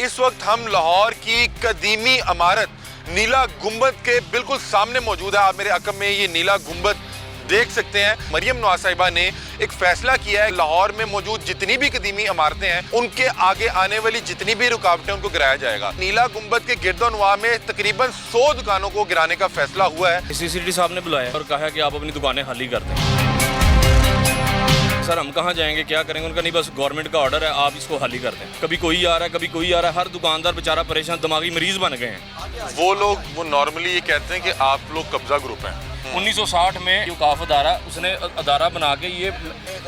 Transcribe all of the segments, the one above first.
इस वक्त हम लाहौर की कदीमी इमारत नीला गुंबद के बिल्कुल सामने मौजूद है। आप मेरे अकब में ये नीला गुंबद देख सकते हैं। मरियम नवाज साहिबा ने एक फैसला किया है, लाहौर में मौजूद जितनी भी कदीमी इमारतें हैं उनके आगे आने वाली जितनी भी रुकावटें उनको गिराया जाएगा। नीला गुंबद के गिरदोनवा में तकरीबन 100 दुकानों को गिराने का फैसला हुआ है। सीसीडी साहब ने बुलाया और कहा कि आप अपनी दुकानें खाली कर दें। सर हम कहाँ जाएंगे, क्या करेंगे? उनका नहीं, बस गवर्नमेंट का ऑर्डर है, आप इसको खाली कर दें। कभी कोई आ रहा है, कभी कोई आ रहा है, हर दुकानदार बेचारा परेशान, दिमागी मरीज बन गए हैं। वो लोग वो नॉर्मली ये कहते हैं कि आप लोग कब्जा ग्रुप हैं। 1960 में जो काफ अदारा उसने अदारा बना के ये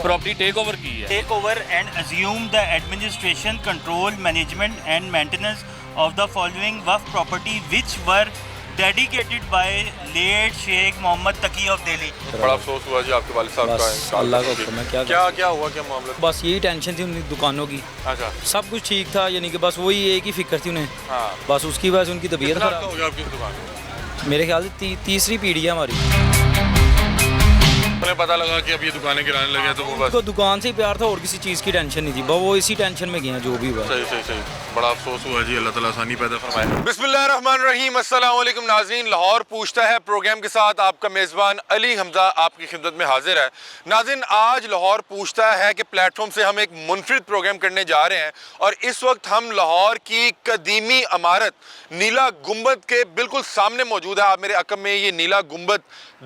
प्रॉपर्टी टेक ओवर की है। Take over and assume the administration, control, management and maintenance of the following waqf property which were dedicated by late Sheikh Mohammad Taqi of Delhi. बड़ा अफसोस हुआ जी आपके वालिद साहब का। अल्लाह का हुक्म है। क्या हुआ, क्या मामला? बस यही टेंशन थी उनकी दुकानों की। अच्छा, सब कुछ ठीक था, यानी कि बस वही एक ही फिक्र थी उन्हें। हाँ। बस उसकी वजह से उनकी तबीयत कितना खराब हो गया आपकी दुकान में? मेरे ख्याल से तीसरी पीढ़ी है हमारी। उन्हें पता लगा कि अब ये दुकानें गिराने लगे हैं तो वो बस तो दुकान से ही प्यार था और किसी चीज़ की टेंशन नहीं थी, बस वो इसी टेंशन में गए हैं जो भी हुआ। सही। बड़ा अफसोस हुआ जी, अल्लाह ताला आसानी पैदा फरमाए। बिस्मिल्लाहिर्रहमानिर्रहीम, अस्सलाम वालेकुम नाज़रीन। लाहौर पूछता है प्रोग्राम के साथ आपका मेज़बान अली हमजा आपकी खिदमत में हाजिर है। नाज़रीन, आज लाहौर पूछता है कि प्लेटफॉर्म से हम एक मुनफरिद प्रोग्राम करने जा रहे हैं और इस वक्त हम लाहौर की कदीमी इमारत नीला गुंबद के बिल्कुल सामने मौजूद है। आप मेरे अकब में ये नीला गुंबद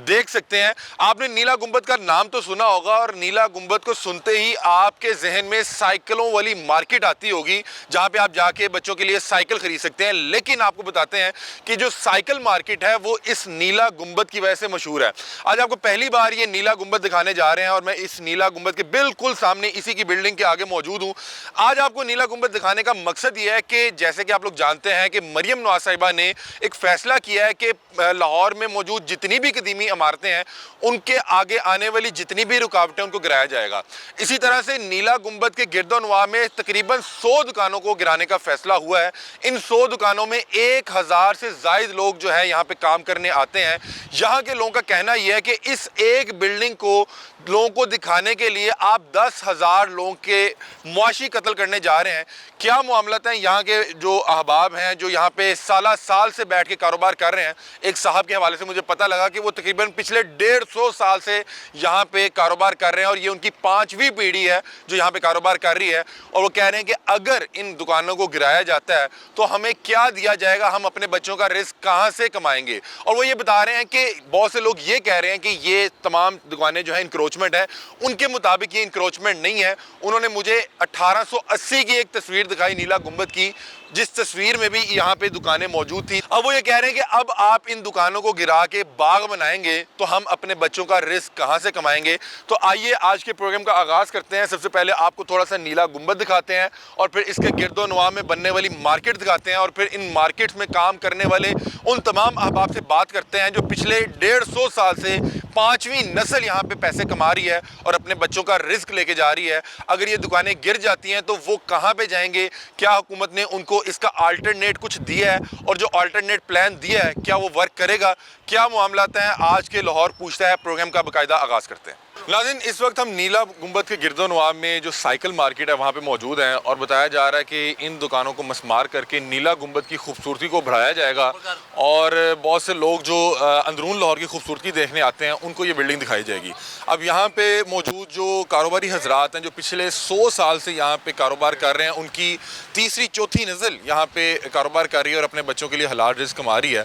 देख सकते हैं। आपने नीला गुंबद का नाम तो सुना होगा और नीला गुंबद को सुनते ही आपके जहन में साइकिलों वाली मार्केट आती होगी जहां पे आप जाके बच्चों के लिए साइकिल खरीद सकते हैं। लेकिन आपको बताते हैं कि जो साइकिल मार्केट है वो इस नीला गुंबद की वजह से मशहूर है। आज आपको पहली बार ये नीला गुंबद दिखाने जा रहे हैं और मैं इस नीला गुंबद के बिल्कुल सामने इसी की बिल्डिंग के आगे मौजूद हूँ। आज आपको नीला गुंबद दिखाने का मकसद ये है कि जैसे कि आप लोग जानते हैं कि मरियम नवाज साहिबा ने एक फैसला किया है कि लाहौर में मौजूद जितनी भी कदीमी इमारतें हैं उनके आगे आने वाली जितनी भी रुकावटें उनको गिराया जाएगा। इसी तरह से नीला गुंबद के गिरदोनवा में तकरीबन 100 दुकानों को गिराने का फैसला हुआ है। इन 100 दुकानों में 1000 से ज़ायद लोग जो है यहाँ पे काम करने आते हैं। यहाँ के लोगों का कहना यह है कि इस एक बिल्डिंग को लोगों को दिखाने के लिए आप 10,000 लोगों के मुआशी कत्ल करने जा रहे हैं। क्या मामला है? यहाँ के जो अहबाब हैं जो यहाँ पे साल से बैठ के कारोबार कर रहे हैं, एक साहब के हवाले से मुझे पता लगा कि वो तकरीबन पिछले 150 साल से यहाँ पे कारोबार कर रहे हैं और ये उनकी 5वीं पीढ़ी है जो यहाँ पे कारोबार कर रही है। और वो कह रहे हैं कि अगर इन दुकानों को गिराया जाता है तो हमें क्या दिया जाएगा, हम अपने बच्चों का रिस्क कहाँ से कमाएंगे। और वो ये बता रहे हैं कि बहुत से लोग ये कह रहे हैं कि ये तमाम दुकानें जो है इंक्रोचमेंट है। उनके मुताबिक ये इंक्रोचमेंट नहीं है। उन्होंने मुझे 1880 की एक तस्वीर दिखाई नीला गुंबद की, जिस तस्वीर में भी यहाँ पे दुकानें मौजूद थी। अब वो ये कह रहे हैं कि अब आप इन दुकानों को गिरा के बाग बनाएंगे तो हम अपने बच्चों का रिस्क कहाँ से कमाएंगे। तो आइए आज के प्रोग्राम का आगाज़ करते हैं। सबसे पहले आपको थोड़ा सा नीला गुंबद दिखाते हैं और फिर इसके गिरदोनवा में बनने वाली मार्केट दिखाते हैं और फिर इन मार्केट्स में काम करने वाले उन तमाम अहबाब से बात करते हैं जो पिछले 150 साल से 5वीं नस्ल यहाँ पे पैसे कमा रही है और अपने बच्चों का रिस्क लेके जा रही है। अगर ये दुकानें गिर जाती हैं तो वो कहाँ पे जाएंगे? क्या हुकूमत ने उनको इसका अल्टरनेट कुछ दिया है और जो अल्टरनेट प्लान दिया है क्या वो वर्क करेगा? क्या मामलात हैं? आज के लाहौर पूछता है प्रोग्राम का बाकायदा आगाज़ करते हैं। नाज़रीन, इस वक्त हम नीला गुंबद के गिरदोनवा में जो साइकिल मार्केट है वहाँ पे मौजूद हैं और बताया जा रहा है कि इन दुकानों को मस्मार करके नीला गुंबद की खूबसूरती को बढ़ाया जाएगा और बहुत से लोग जो अंदरून लाहौर की खूबसूरती देखने आते हैं उनको ये बिल्डिंग दिखाई जाएगी। अब यहाँ पे मौजूद जो कारोबारी हजरात हैं जो पिछले 100 साल से यहाँ पे कारोबार कर रहे हैं, उनकी तीसरी चौथी नस्ल यहाँ पे कारोबार कर रही है और अपने बच्चों के लिए हलाल रिज़्क कमा रही है।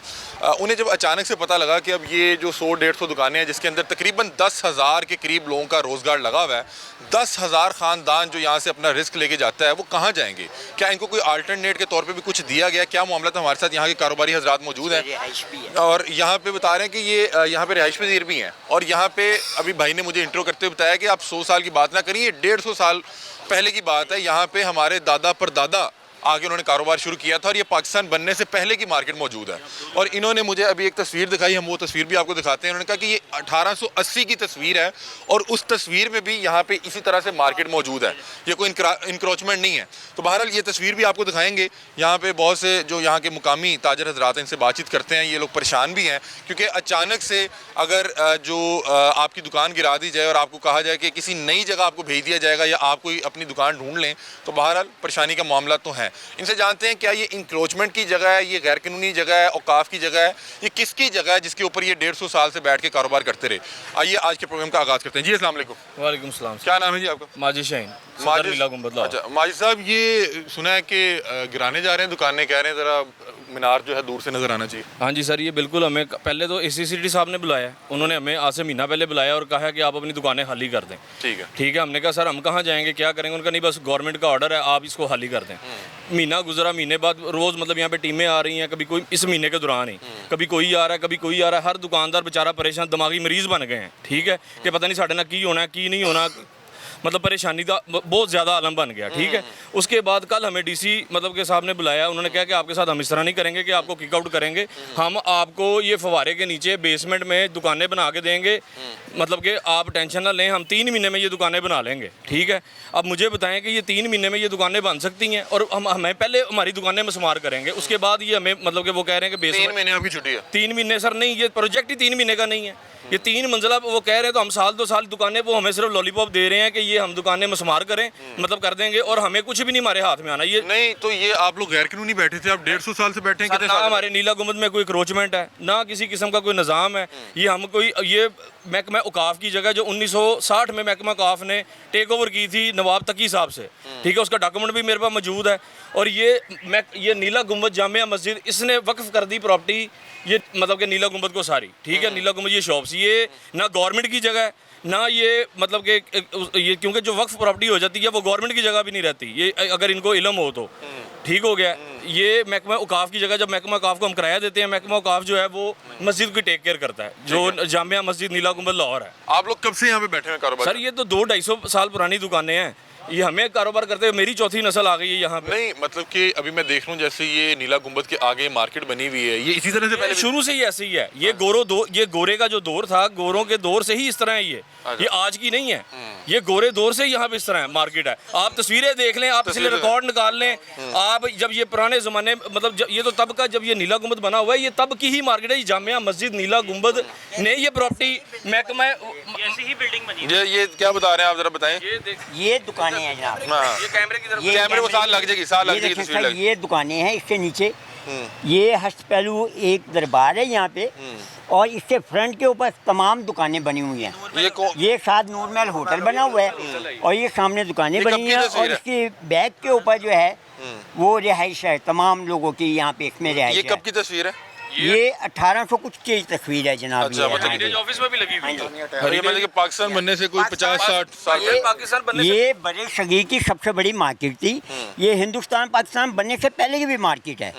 उन्हें जब अचानक से पता लगा कि अब ये जो 100-150 दुकानें हैं जिसके अंदर तकरीबन 10,000 के करीब लोगों का रोज़गार लगा हुआ है, 10,000 ख़ानदान जो यहाँ से अपना रिस्क लेके जाता है वो कहाँ जाएंगे? क्या इनको कोई अल्टरनेट के तौर पे भी कुछ दिया गया? क्या मामला था? हमारे साथ यहाँ के कारोबारी हजरात मौजूद हैं और यहाँ पे बता रहे हैं कि ये यहाँ पे रिहाइश पज़ीर भी हैं और यहाँ पे अभी भाई ने मुझे इंट्रो करते हुए बताया कि आप 100 साल की बात ना करिए, 150 साल पहले की बात है। यहाँ पे हमारे दादा परदादा आगे उन्होंने कारोबार शुरू किया था और ये पाकिस्तान बनने से पहले की मार्केट मौजूद है। और इन्होंने मुझे अभी एक तस्वीर दिखाई, हम वो तस्वीर भी आपको दिखाते हैं। उन्होंने कहा कि ये 1880 की तस्वीर है और उस तस्वीर में भी यहाँ पे इसी तरह से मार्केट मौजूद है, ये कोई इंक्रोचमेंट नहीं है। तो बहरहाल ये तस्वीर भी आपको दिखाएंगे। यहाँ पे बहुत से जो यहाँ के मुकामी ताजर हजरात हैं इनसे बातचीत करते हैं। ये लोग परेशान भी हैं क्योंकि अचानक से अगर जो आपकी दुकान गिरा दी जाए और आपको कहा जाए कि किसी नई जगह आपको भेज दिया जाएगा या आप कोई अपनी दुकान ढूंढ लें तो बहरहाल परेशानी का मामला तो है। इनसे जानते हैं क्या ये इंक्रोचमेंट की जगह है, ये गैर कानूनी जगह है, औकाफ की जगह है, ये किसकी जगह है जिसके ऊपर ये 150 साल से बैठ के कारोबार करते रहे। आइए आज के प्रोग्राम का आगाज़ करते हैं। जी अस्सलाम वालेकुम। वालेकुम सलाम। क्या नाम है जी आपका? माजिद शाहीन, सदर नीला गुंबद लाहौर। अच्छा माजिद साहब, ये सुना है कि गिराने जा रहे हैं दुकानें, कह रहे हैं ज़रा मीनार जो है दूर से नज़र आना चाहिए। हाँ जी सर, ये बिल्कुल हमें पहले तो ACCT साहब ने बुलाया है, उन्होंने हमें आज से महीना पहले बुलाया और कहा कि आप अपनी दुकानें खाली कर दें। ठीक है, हमने कहा सर हम कहाँ जाएंगे, क्या करेंगे? उनका नहीं, बस गवर्नमेंट का ऑर्डर है, आप इसको खाली कर दें। महीना गुजरा, महीने बाद रोज़ मतलब यहाँ पे टीमें आ रही हैं, कभी कोई इस महीने के दौरान ही कभी कोई आ रहा है, कभी कोई आ रहा है। हर दुकानदार बेचारा परेशान, दिमागी मरीज़ बन गए हैं। ठीक है कि पता नहीं साढ़े ना की होना है की नहीं होना, मतलब परेशानी का बहुत ज़्यादा आलम बन गया। ठीक है, उसके बाद कल हमें DC मतलब के साहब ने बुलाया, उन्होंने कहा कि आपके साथ हम इस तरह नहीं करेंगे कि आपको किक आउट करेंगे, हम आपको ये फवारे के नीचे बेसमेंट में दुकानें बना के देंगे, मतलब कि आप टेंशन ना लें, हम 3 महीने में ये दुकानें बना लेंगे। ठीक है, अब मुझे बताएं कि ये 3 महीने में ये दुकानें बन सकती हैं और हमें पहले हमारी दुकानें मसमार करेंगे, उसके बाद ये हमें मतलब कि वो कह रहे हैं कि 3 महीने आपकी छुट्टी है। 3 महीने सर नहीं, ये प्रोजेक्ट ही 3 महीने का नहीं है, ये 3 मंजिला वो कह रहे हैं, तो हम साल 2 साल दुकानें, वो हमें सिर्फ लॉलीपॉप दे रहे हैं कि ये हम दुकानें मसमार करें, मतलब कर देंगे, और हमें कुछ भी नहीं हमारे हाथ में आना। ये नहीं तो ये आप लोग गैर कानूनी बैठे थे, आप 150 साल से बैठे हैं, कितने ना साल? हमारे नीला गुंबद में कोई क्रोचमेंट है, ना किसी किस्म का कोई निज़ाम है। ये हम कोई ये महकमा औकाफ की जगह जो 1960 में महकमा औकाफ ने टेक ओवर की थी नवाब तकी साहब से। ठीक है, उसका डॉक्यूमेंट भी मेरे पास मौजूद है। और ये नीला गुंबद जामिया मस्जिद, इसने वक्फ कर दी प्रॉपर्टी, ये मतलब कि नीला गुंबद को सारी। ठीक है, नीला गुंबद ये शॉप्स, ये ना गवर्नमेंट की जगह है, ना ये मतलब कि ये, क्योंकि जो वक्फ प्रॉपर्टी हो जाती है वो गवर्नमेंट की जगह भी नहीं रहती, ये अगर इनको इल्म हो तो। ठीक हो गया, ये महकमा औकाफ की जगह, जब महकमा औकाफ को हम किराया देते हैं, महकमा औकाफ जो है वो मस्जिद की टेक केयर करता है, जो जामिया मस्जिद नीला गुंबद लाहौर है। आप लोग कब से यहाँ पे बैठे हैं कारोबार? सर ये तो 200-250 साल पुरानी दुकानें हैं, ये हमें कारोबार करते हुए मेरी चौथी नस्ल आ गई है यहाँ पे। नहीं मतलब कि अभी मैं देख रहा हूँ जैसे ये नीला गुंबद के आगे मार्केट बनी हुई है, ये इसी तरह से पहले शुरू से ही ऐसे ही है। ये ये गोरे का जो दौर था, गोरों के दौर से ही इस तरह है ये आज की नहीं है, ये गोरे दौर से ही यहाँ पे इस तरह है मार्केट है। आप तस्वीरें देख लें, आप पिछले रिकॉर्ड निकाल लें, आप जब ये पुराने ज़माने मतलब ये तो तब का, जब ये नीला गुंबद बना हुआ है, ये तब की ही मार्केट है। जामिया मस्जिद नीला गुंबद ने ये प्रॉपर्टी महकमा, ऐसी ही बिल्डिंग बनी। ये क्या बता रहे हैं आप, जरा बताएं। ये दुकानें हैं जनाब, ये कैमरे की तरफ, कैमरे को साल लग जाएगी, साल लग ये जाएगी देखें तस्वीर सर, लग। ये दुकानें हैं, इसके नीचे ये हस्त पहलू एक दरबार है यहाँ पे, और इसके फ्रंट के ऊपर तमाम दुकानें बनी हुई हैं। ये साथ नूरमहल होटल बना हुआ है और ये सामने दुकानें ये बनी कब की हैं, तस्वीर और है? इसकी बैक के ऊपर जो है वो रिहाइश है तमाम लोगों की, यहाँ पे इसमें रिहाइश ये है। कब की तस्वीर है? ये 1800 कुछ की तस्वीर है जनाब। अच्छा, ये मतलब हाँ जी। ऑफिस में भी लगी हुई है। ये मतलब कि पाकिस्तान बनने से कोई 50-60 साल ये पाकिस्तान बनने से ये बड़े शगीर की सबसे बड़ी मार्केट थी, ये हिंदुस्तान पाकिस्तान बनने से पहले की भी मार्केट है।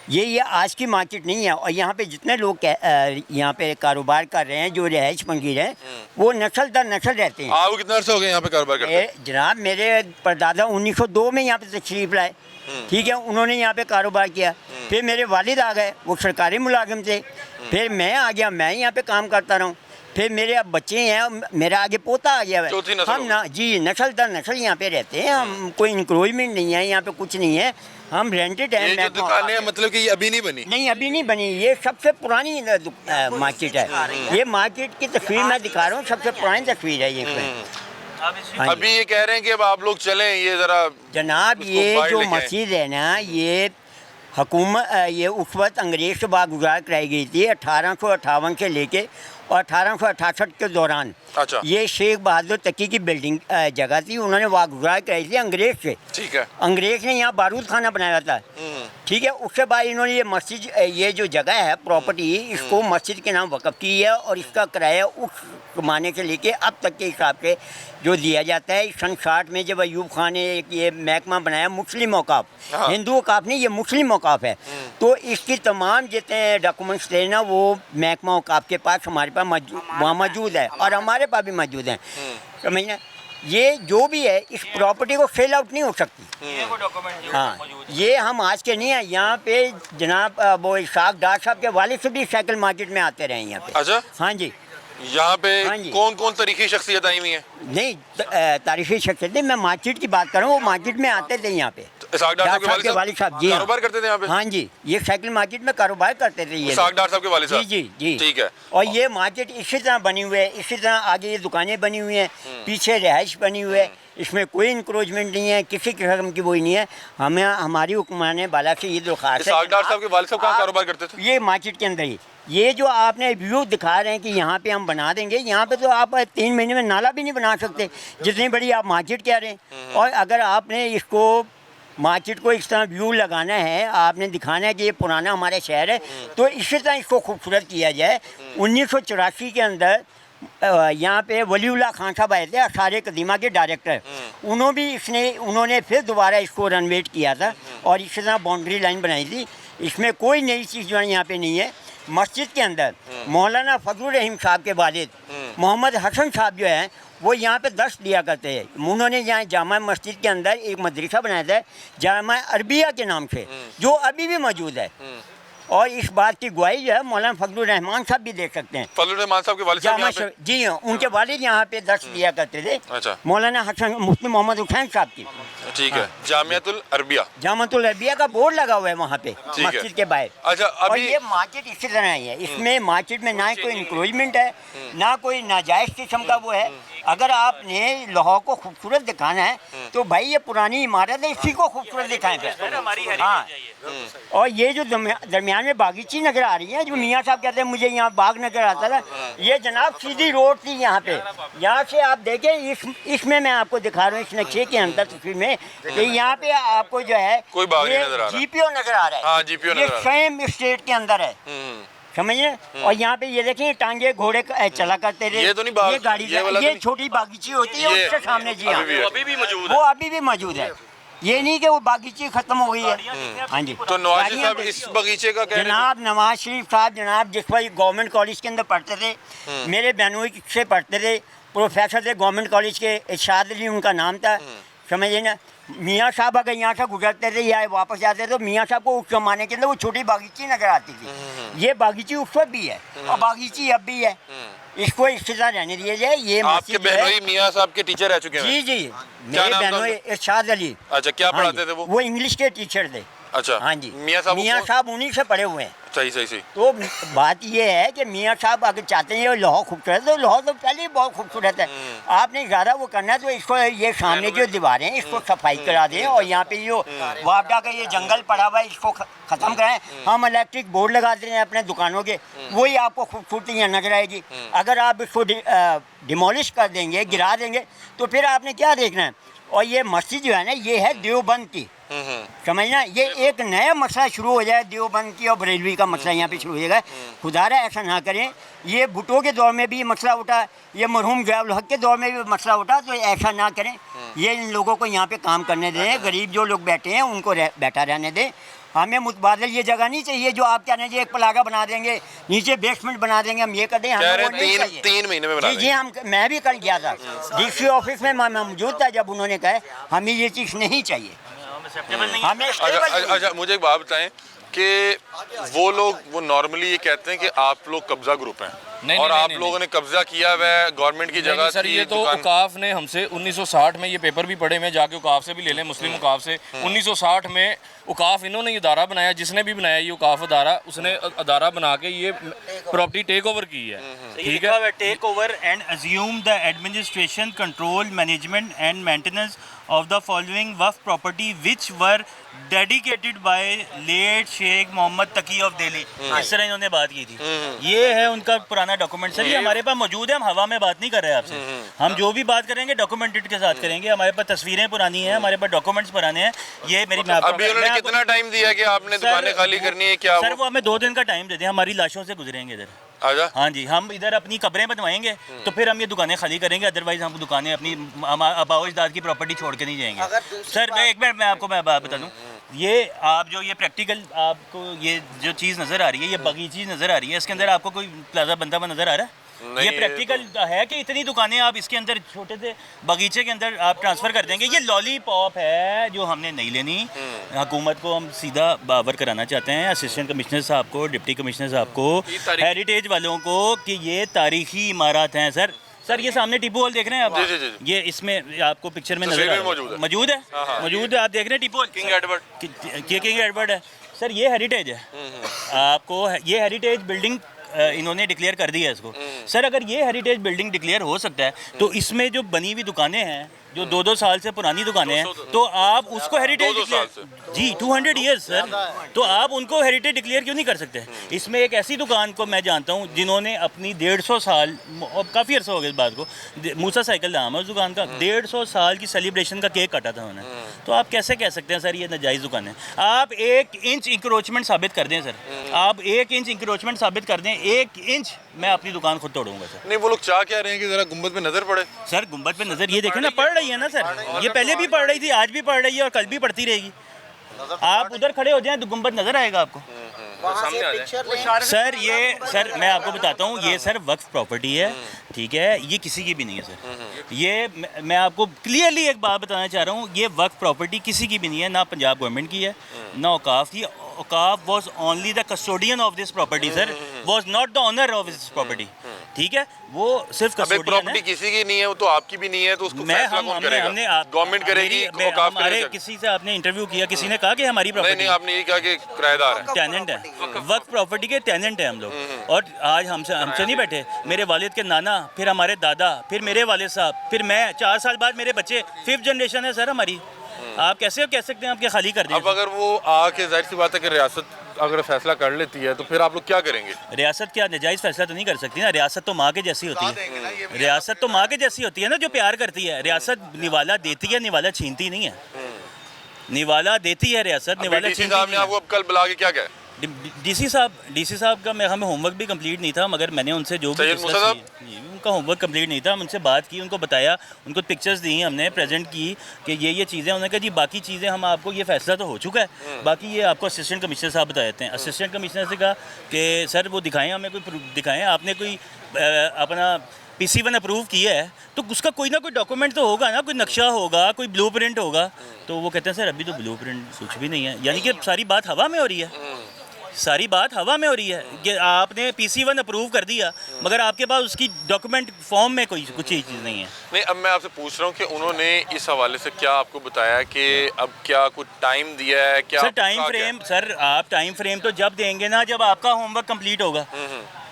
ये आज की मार्केट नहीं है। और यहाँ पे जितने लोग यहाँ पे कारोबार कर रहे हैं, जो रिहाइश पनगीर हैं, वो नस्ल दर नस्ल रहते हैं। आपको कितना अर्सा हो गया यहाँ पे कारोबार करते? जनाब मेरे परदादा 1902 में यहाँ पे तशरीफ लाए। ठीक है, उन्होंने यहाँ पे कारोबार किया, फिर मेरे वालिद आ गए, वो सरकारी मुलाजिम थे, फिर मैं आ गया, मैं यहाँ पे काम करता रहा हूँ, फिर मेरे अब बच्चे हैं, मेरा आगे पोता आ गया है। चौथी नस्ल हम ना जी नस्ल दर नस्ल यहाँ पे रहते हैं, हम कोई इंक्रोचमेंट नहीं है यहाँ पे, कुछ नहीं है, हम रेंटेड ये जो हैं। दुकानें हैं मतलब कि ये अभी नहीं बनी? नहीं अभी नहीं बनी, ये सबसे पुरानी मार्केट है। ये मार्केट की तस्वीर मैं दिखा रहा हूँ, सबसे पुरानी तस्वीर है ये। हाँ जी। अभी ये कह रहे हैं कि अब आप लोग चलें, ये जरा जनाब उसको ये बाहर जो लेके आए। मस्जिद है ना, ये हुकूमत ये उस वक्त अंग्रेज़ से बागुजार कराई गई थी 1858 से लेके और 1868 के दौरान। अच्छा। ये शेख बहादुर तकी की बिल्डिंग जगह थी, उन्होंने बागुजार कराई थी अंग्रेज़ से। ठीक है। अंग्रेज़ ने यहाँ बारूद खाना बनाया था। ठीक है, उसके बाद इन्होंने ये मस्जिद, ये जो जगह है प्रॉपर्टी, इसको मस्जिद के नाम वक़्फ़ की है और इसका किराया उस ज़माने से लेके अब तक के हिसाब से जो दिया जाता है। सन 60 में जब अयूब खान ने ये महकमा बनाया, मुस्लिम औकाफ, हाँ। हिंदू औकाफ नहीं, ये मुस्लिम औकाफ है, तो इसकी तमाम जितने डॉक्यूमेंट्स थे ना, वो महकमा औकाफ के पास, हमारे पास वहाँ मौजूद है और हमारे पास भी मौजूद हैं। समझना, ये जो भी है, इस प्रॉपर्टी को सेल आउट नहीं हो सकती। हाँ, ये हम आज के नहीं हैं, यहाँ पे जनाब वो इशाक डार साहब के वालिद से भी साइकिल मार्केट में आते रहे हैं यहाँ पे। अच्छा, हाँ जी। यहाँ पे हाँ जी। कौन कौन तारीखी शख्सियत आई हुई है? नहीं तारीखी शख्सियत नहीं, मैं मार्केट की बात कर रहा हूँ, वो मार्केट में आते थे यहाँ पे। इसाक डार साहब के वालिद साहब जी कारोबार करते थे यहाँ पे? हाँ जी, ये साइकिल मार्केट में कारोबार करते थे ये। इसाक डार साहब के वालिद साहब? जी जी जी। ठीक है। और ये मार्केट इसी तरह बनी हुई है, इसी तरह आगे ये दुकानें बनी हुई हैं, पीछे रिहाइश बनी हुई है, इसमें कोई इंक्रोचमेंट नहीं है, किसी किस्म की वही नहीं है। हमें हमारी हुक्मरान बाला से ये दरख्वास्त है। सागडार साहब के वालिद साहब कहाँ कारोबार करते थे? ये मार्केट के अंदर ही। ये जो आपने व्यू दिखा रहे हैं कि यहाँ पे हम बना देंगे, यहाँ पे तो आप 3 महीने में नाला भी नहीं बना सकते, जितनी बड़ी आप मार्केट कह रहे हैं। और अगर आपने इसको मार्केट को इस तरह व्यू लगाना है, आपने दिखाना है कि ये पुराना हमारा शहर है, तो इसी तरह इसको खूबसूरत किया जाए। 1984 के अंदर यहाँ पे वलीउल्लाह खान साहब आए थे, आसार कदीमा के डायरेक्टर। उन्होंने फिर दोबारा इसको रनोवेट किया था और इसी तरह बाउंड्री लाइन बनाई थी। इसमें कोई नई चीज़ जो है यहाँ पे नहीं है। मस्जिद के अंदर मौलाना फजलुर रहीम साहब के वालिद मोहम्मद हसन साहब जो है वो यहाँ पे दर्स दिया करते हैं। उन्होंने यहाँ जामा मस्जिद के अंदर एक मदरसा बनाया था जामा अरबिया के नाम से, जो अभी भी मौजूद है। और इस बात की गवाही जो है मौलाना फजलुर रहमान साहब भी दे सकते हैं। फजलुर रहमान साहब के वालिद साहब यहाँ पे? जी हाँ, उनके वालिद यहाँ पे दर्स दिया करते थे। अच्छा। मौलाना हसन मुफ्ती मोहम्मद हुसैन साहब की। ठीक है। जामियातुल अरबिया, जामतुल अरबिया का बोर्ड लगा हुआ है वहाँ पे मस्जिद के बाहर। अच्छा, और अभी ये मार्केट इसी तरह ही है। इसमें मार्केट में ना कोई इंक्रोचमेंट है, ना कोई नाजायज़ किस्म का वो है। अगर आपने लाहौर को खूबसूरत दिखाना है तो भाई ये पुरानी इमारत है, इसी को खूबसूरत दिखाएं फिर। हाँ, और ये जो दरमियान में बागीची नजर आ रही है, जो मियाँ साहब कहते हैं मुझे यहाँ बाग नजर आता था, ये जनाब सीधी रोड थी यहाँ पे। यहाँ से आप देखें, इसमें मैं आपको दिखा रहा हूँ इस नक्शे के अंदर तस्वीर में कि यहाँ पे आपको जो है कोई बाग नहीं नजर आ रहा। जीपीओ नजर आ रहा है। हाँ, जीपीओ नजर आ रहा है। सेम स्टेट के अंदर है, समझिए। और यहाँ पे ये देखें टांगे घोड़े चला करते थे। ये तो नहीं बाग, ये गाड़ी ये छोटी बागीची होती है उसके सामने। जी हाँ, अभी भी मौजूद वो अभी भी मौजूद है। ये नहीं कि वो बागीची खत्म हो गई है। हाँ जी। तो नवाज शरीफ साहब इस बगीचे का कह जनाब नवाज शरीफ साहब जनाब जिस पर गवर्नमेंट कॉलेज के अंदर पढ़ते थे, मेरे बहनोई से पढ़ते थे, प्रोफेसर थे गवर्नमेंट कॉलेज के, इरशाद अली उनका नाम था, समझिए ना। मियाँ साहब अगर यहाँ से गुजरते थे या वापस जाते तो मियाँ साहब को उस जमाने के अंदर वो छोटी बागीची नजर आती थी। ये बागीची उस वक्त भी है और बागीची अब भी है। इसको इस तरह रहने दिया जाए। ये आपके बहनोई मियाँ साहब के टीचर रह चुके हैं? जी जी, मेरे बहनोई इरशाद अली। अच्छा, क्या पढ़ाते थे वो? वो इंग्लिश के टीचर थे। अच्छा। हाँ जी। मियाँ साहब उन्हीं से पढ़े हुए हैं। सही। तो बात ये है कि मियाँ साहब अगर चाहते हैं लाहौर खूबसूरत, तो लाहौर तो पहले ही बहुत खूबसूरत है। आपने ज़्यादा वो करना है तो इसको ये सामने जो दीवारें हैं इसको सफाई करा दें, और यहाँ पे जो वापडा का ये जंगल पड़ा हुआ है इसको ख़त्म कराएं। हम इलेक्ट्रिक बोर्ड लगा दें अपने दुकानों के, वही आपको खूबसूरती यहाँ नजर आएगी। अगर आप इसको डिमोलिश कर देंगे, गिरा देंगे, तो फिर आपने क्या देखना है। और ये मस्जिद जो है ना, ये है देवबंद की, समझना। ये एक नया मसला शुरू हो जाए देवबंद की और बरेलवी का मसला यहाँ पे शुरू हो जाएगा। खुदारा ऐसा ना करें। ये भुट्टो के दौर में भी मसला उठा, ये मरहूम ज़ियाउल हक के दौर में भी मसला उठा, तो ऐसा ना करें। ये इन लोगों को यहाँ पे काम करने दें, गरीब जो लोग बैठे हैं उनको बैठा रहने दें। हमें मुतबादल ये जगह नहीं चाहिए जो आप कह रहे हैं जी एक प्लागा बना देंगे, नीचे बेसमेंट बना देंगे, हम ये कर दें। हमें तीन महीने में बना जी मैं भी कल गया था डीसी ऑफिस में, मैं मौजूद था जब उन्होंने कहा हमें ये चीज़ नहीं चाहिए, हमें। अच्छा, मुझे एक बात बताएं कि वो लोग वो नॉर्मली ये कहते हैं कि आप लोग कब्जा ग्रुप हैं और आप लोगों ने कब्जा किया हुआ है गवर्नमेंट की जगह। सर ये तो औकाफ ने हमसे 1960 में, ये पेपर भी पढ़े में, जाके औकाफ से भी ले लें, मुस्लिम औकाफ से। 1960 में औकाफ इन्होंने इदारा बनाया, जिसने भी बनाया ये औकाफ अदारा, उसने अदारा बना के ये प्रॉपर्टी टेक ओवर की है। ठीक है, take over and assume the administration, control, management and maintenance of the following waqf property which were dedicated by late Sheikh Mohammad Taqi of Delhi. इस तरह इन्होंने बात की थी। ये है उनका पुराना डॉक्यूमेंट। सर ये हमारे पास मौजूद है, हम हवा में बात नहीं कर रहे हैं आपसे। हम जो भी बात करेंगे डॉक्यूमेंटेड के साथ करेंगे। हमारे पास तस्वीरें पुरानी हैं, हमारे पास डॉक्यूमेंट्स पुराने हैं। ये मेरी अभी उन्होंने कितना टाइम दिया कि आपने दुकानें खाली करनी है? क्या सर वो हमें 2 दिन का टाइम दे दें, हमारी लाशों से गुजरेंगे इधर। आजा। हाँ जी, हम इधर अपनी कब्रें बनवाएंगे तो फिर हम ये दुकानें खाली करेंगे, अदरवाइज हम दुकानें अपनी आबाओ अजदाद की प्रॉपर्टी छोड़ के नहीं जाएंगे। सर मैं एक मिनट मैं आपको मैं बात बता दूँ, ये आप जो ये प्रैक्टिकल आपको ये जो चीज़ नज़र आ रही है, ये बगीची नज़र आ रही है, इसके अंदर आपको कोई प्लाजा बनता हुआ नज़र आ रहा है? ये प्रैक्टिकल है कि इतनी दुकानें आप इसके अंदर छोटे से बगीचे के अंदर आप ट्रांसफ़र कर देंगे? ये लॉलीपॉप है जो हमने नहीं लेनी। हुकूमत को हम सीधा बावर कराना चाहते हैं, असिस्टेंट कमिश्नर साहब को, डिप्टी कमिश्नर साहब को, हेरिटेज वालों को, कि ये तारीखी इमारत हैं। सर ये सामने टीपू हॉल देख रहे हैं आप? जी। ये इसमें आपको पिक्चर में नजर मौजूद है। आप देख रहे हैं टीपू हॉल, किंग एडवर्ड है। सर ये हेरिटेज है। आपको ये हेरिटेज बिल्डिंग इन्होंने डिक्लेयर कर दिया है इसको। सर अगर ये हेरिटेज बिल्डिंग डिक्लेयर हो सकता है तो इसमें जो बनी हुई दुकानें हैं जो 200 साल से पुरानी दुकानें हैं तो आप उसको हेरिटेज 200 साल डिक्लेयर जी 200 ईयर्स सर, तो आप उनको हेरिटेज डिक्लेयर क्यों नहीं कर सकते? इसमें एक ऐसी दुकान को मैं जानता हूँ जिन्होंने अपनी 150 साल, और काफ़ी अर्सा हो गया इस बात को, मूसा साइकिल नाम है उस दुकान का, 150 साल की सेलिब्रेशन का केक काटा था उन्होंने। तो आप कैसे कह सकते हैं सर ये नाजायज़ दुकान है? आप 1 इंच इंक्रोचमेंट साबित कर दें सर, आप 1 इंच इंक्रोचमेंट साबित कर दें, 1 इंच मैं अपनी दुकान खुद तोड़ूंगा सर। नहीं वो लोग चाह क्या रहे हैं कि जरा गुंबद पे नजर पड़े। सर गुंबद पे नज़र ये देखें ना, पड़ रही है ना सर, ये पहले भी पड़ रही थी, आज भी पड़ रही है और कल भी पड़ती रहेगी। आप उधर खड़े हो जाएं तो गुंबद नज़र आएगा आपको। सर ये सर मैं आपको बताता हूँ, ये सर वक्फ प्रॉपर्टी है, ठीक है, ये किसी की भी नहीं है सर। ये मैं आपको क्लियरली एक बात बताना चाह रहा हूँ, ये वक्फ प्रॉपर्टी किसी की भी नहीं है, ना पंजाब गवर्नमेंट की है ना औकाफ की। औकाफ was only the custodian of this property sir, was not the owner of this property, ठीक है, वो सिर्फ कस्टोडियन प्रॉपर्टी है। किसी की नहीं है, वो तो आपकी भी नहीं है, तो उसको मैं फैसला कौन करेगा? गवर्नमेंट करेगी, औकाफ हमारे करेगा? किसी से आपने इंटरव्यू किया, किसी ने कहा कि हमारी नहीं प्रॉपर्टी नहीं, आपने ये कहा कि किराएदार है। टेनेंट है, वक्त प्रॉपर्टी के टेनेंट है हम लोग। और आज हमसे नहीं बैठे, मेरे वालिद के नाना, फिर हमारे दादा, फिर मेरे वालिद साहब, फिर मैं, 4 साल बाद मेरे बच्चे, 5th जनरेशन है सर हमारी। आप कैसे कह सकते हैं आपके खाली कर दिए? अब अगर वो आके जाहिर सी बात है कि रियासत अगर फैसला कर लेती है तो फिर आप लोग क्या करेंगे? रियासत क्या नाजायज़ फैसला तो नहीं कर सकती ना, रियासत तो माँ के जैसी होती है, रियासत तो माँ के जैसी होती है ना जो प्यार करती है। रियासत निवाला देती है, निवाला छीनती नहीं है। निवाला देती है रियासत, निवाला डीसी छीनती साहब ने नहीं आपको अब कल बुला के क्या कहा? डीसी साहब का हमें होमवर्क भी कंप्लीट नहीं था, मगर मैंने उनसे जो भी सैयद मूसा साहब? जी, उनका होमवर्क कंप्लीट नहीं था, हम उनसे बात की, उनको बताया, उनको पिक्चर्स दी हमने, प्रेजेंट की कि ये चीज़ें। उन्होंने कहा जी बाकी चीज़ें हम आपको, ये फैसला तो हो चुका है, बाकी ये आपको असिस्टेंट कमिश्नर साहब बता देते हैं। असिस्टेंट कमिश्नर से कहा कि सर वो दिखाएं, हमें कोई प्रूफ दिखाएं, आपने कोई अपना PC1 अप्रूव किया है तो उसका कोई ना कोई डॉक्यूमेंट तो होगा ना, कोई नक्शा होगा, कोई ब्लूप्रिंट होगा। तो वो कहते हैं सर अभी तो ब्लूप्रिंट कुछ भी नहीं है, यानी कि सारी बात हवा में हो रही है, सारी बात हवा में हो रही है कि आपने PC1 अप्रूव कर दिया मगर आपके पास उसकी डॉक्यूमेंट फॉर्म में कोई कुछ चीज़ नहीं है। नहीं, अब मैं आपसे पूछ रहा हूँ कि उन्होंने इस हवाले से क्या आपको बताया कि अब क्या कुछ टाइम दिया है क्या? सर टाइम फ्रेम, सर आप टाइम फ्रेम तो जब देंगे ना जब आपका होमवर्क कंप्लीट होगा।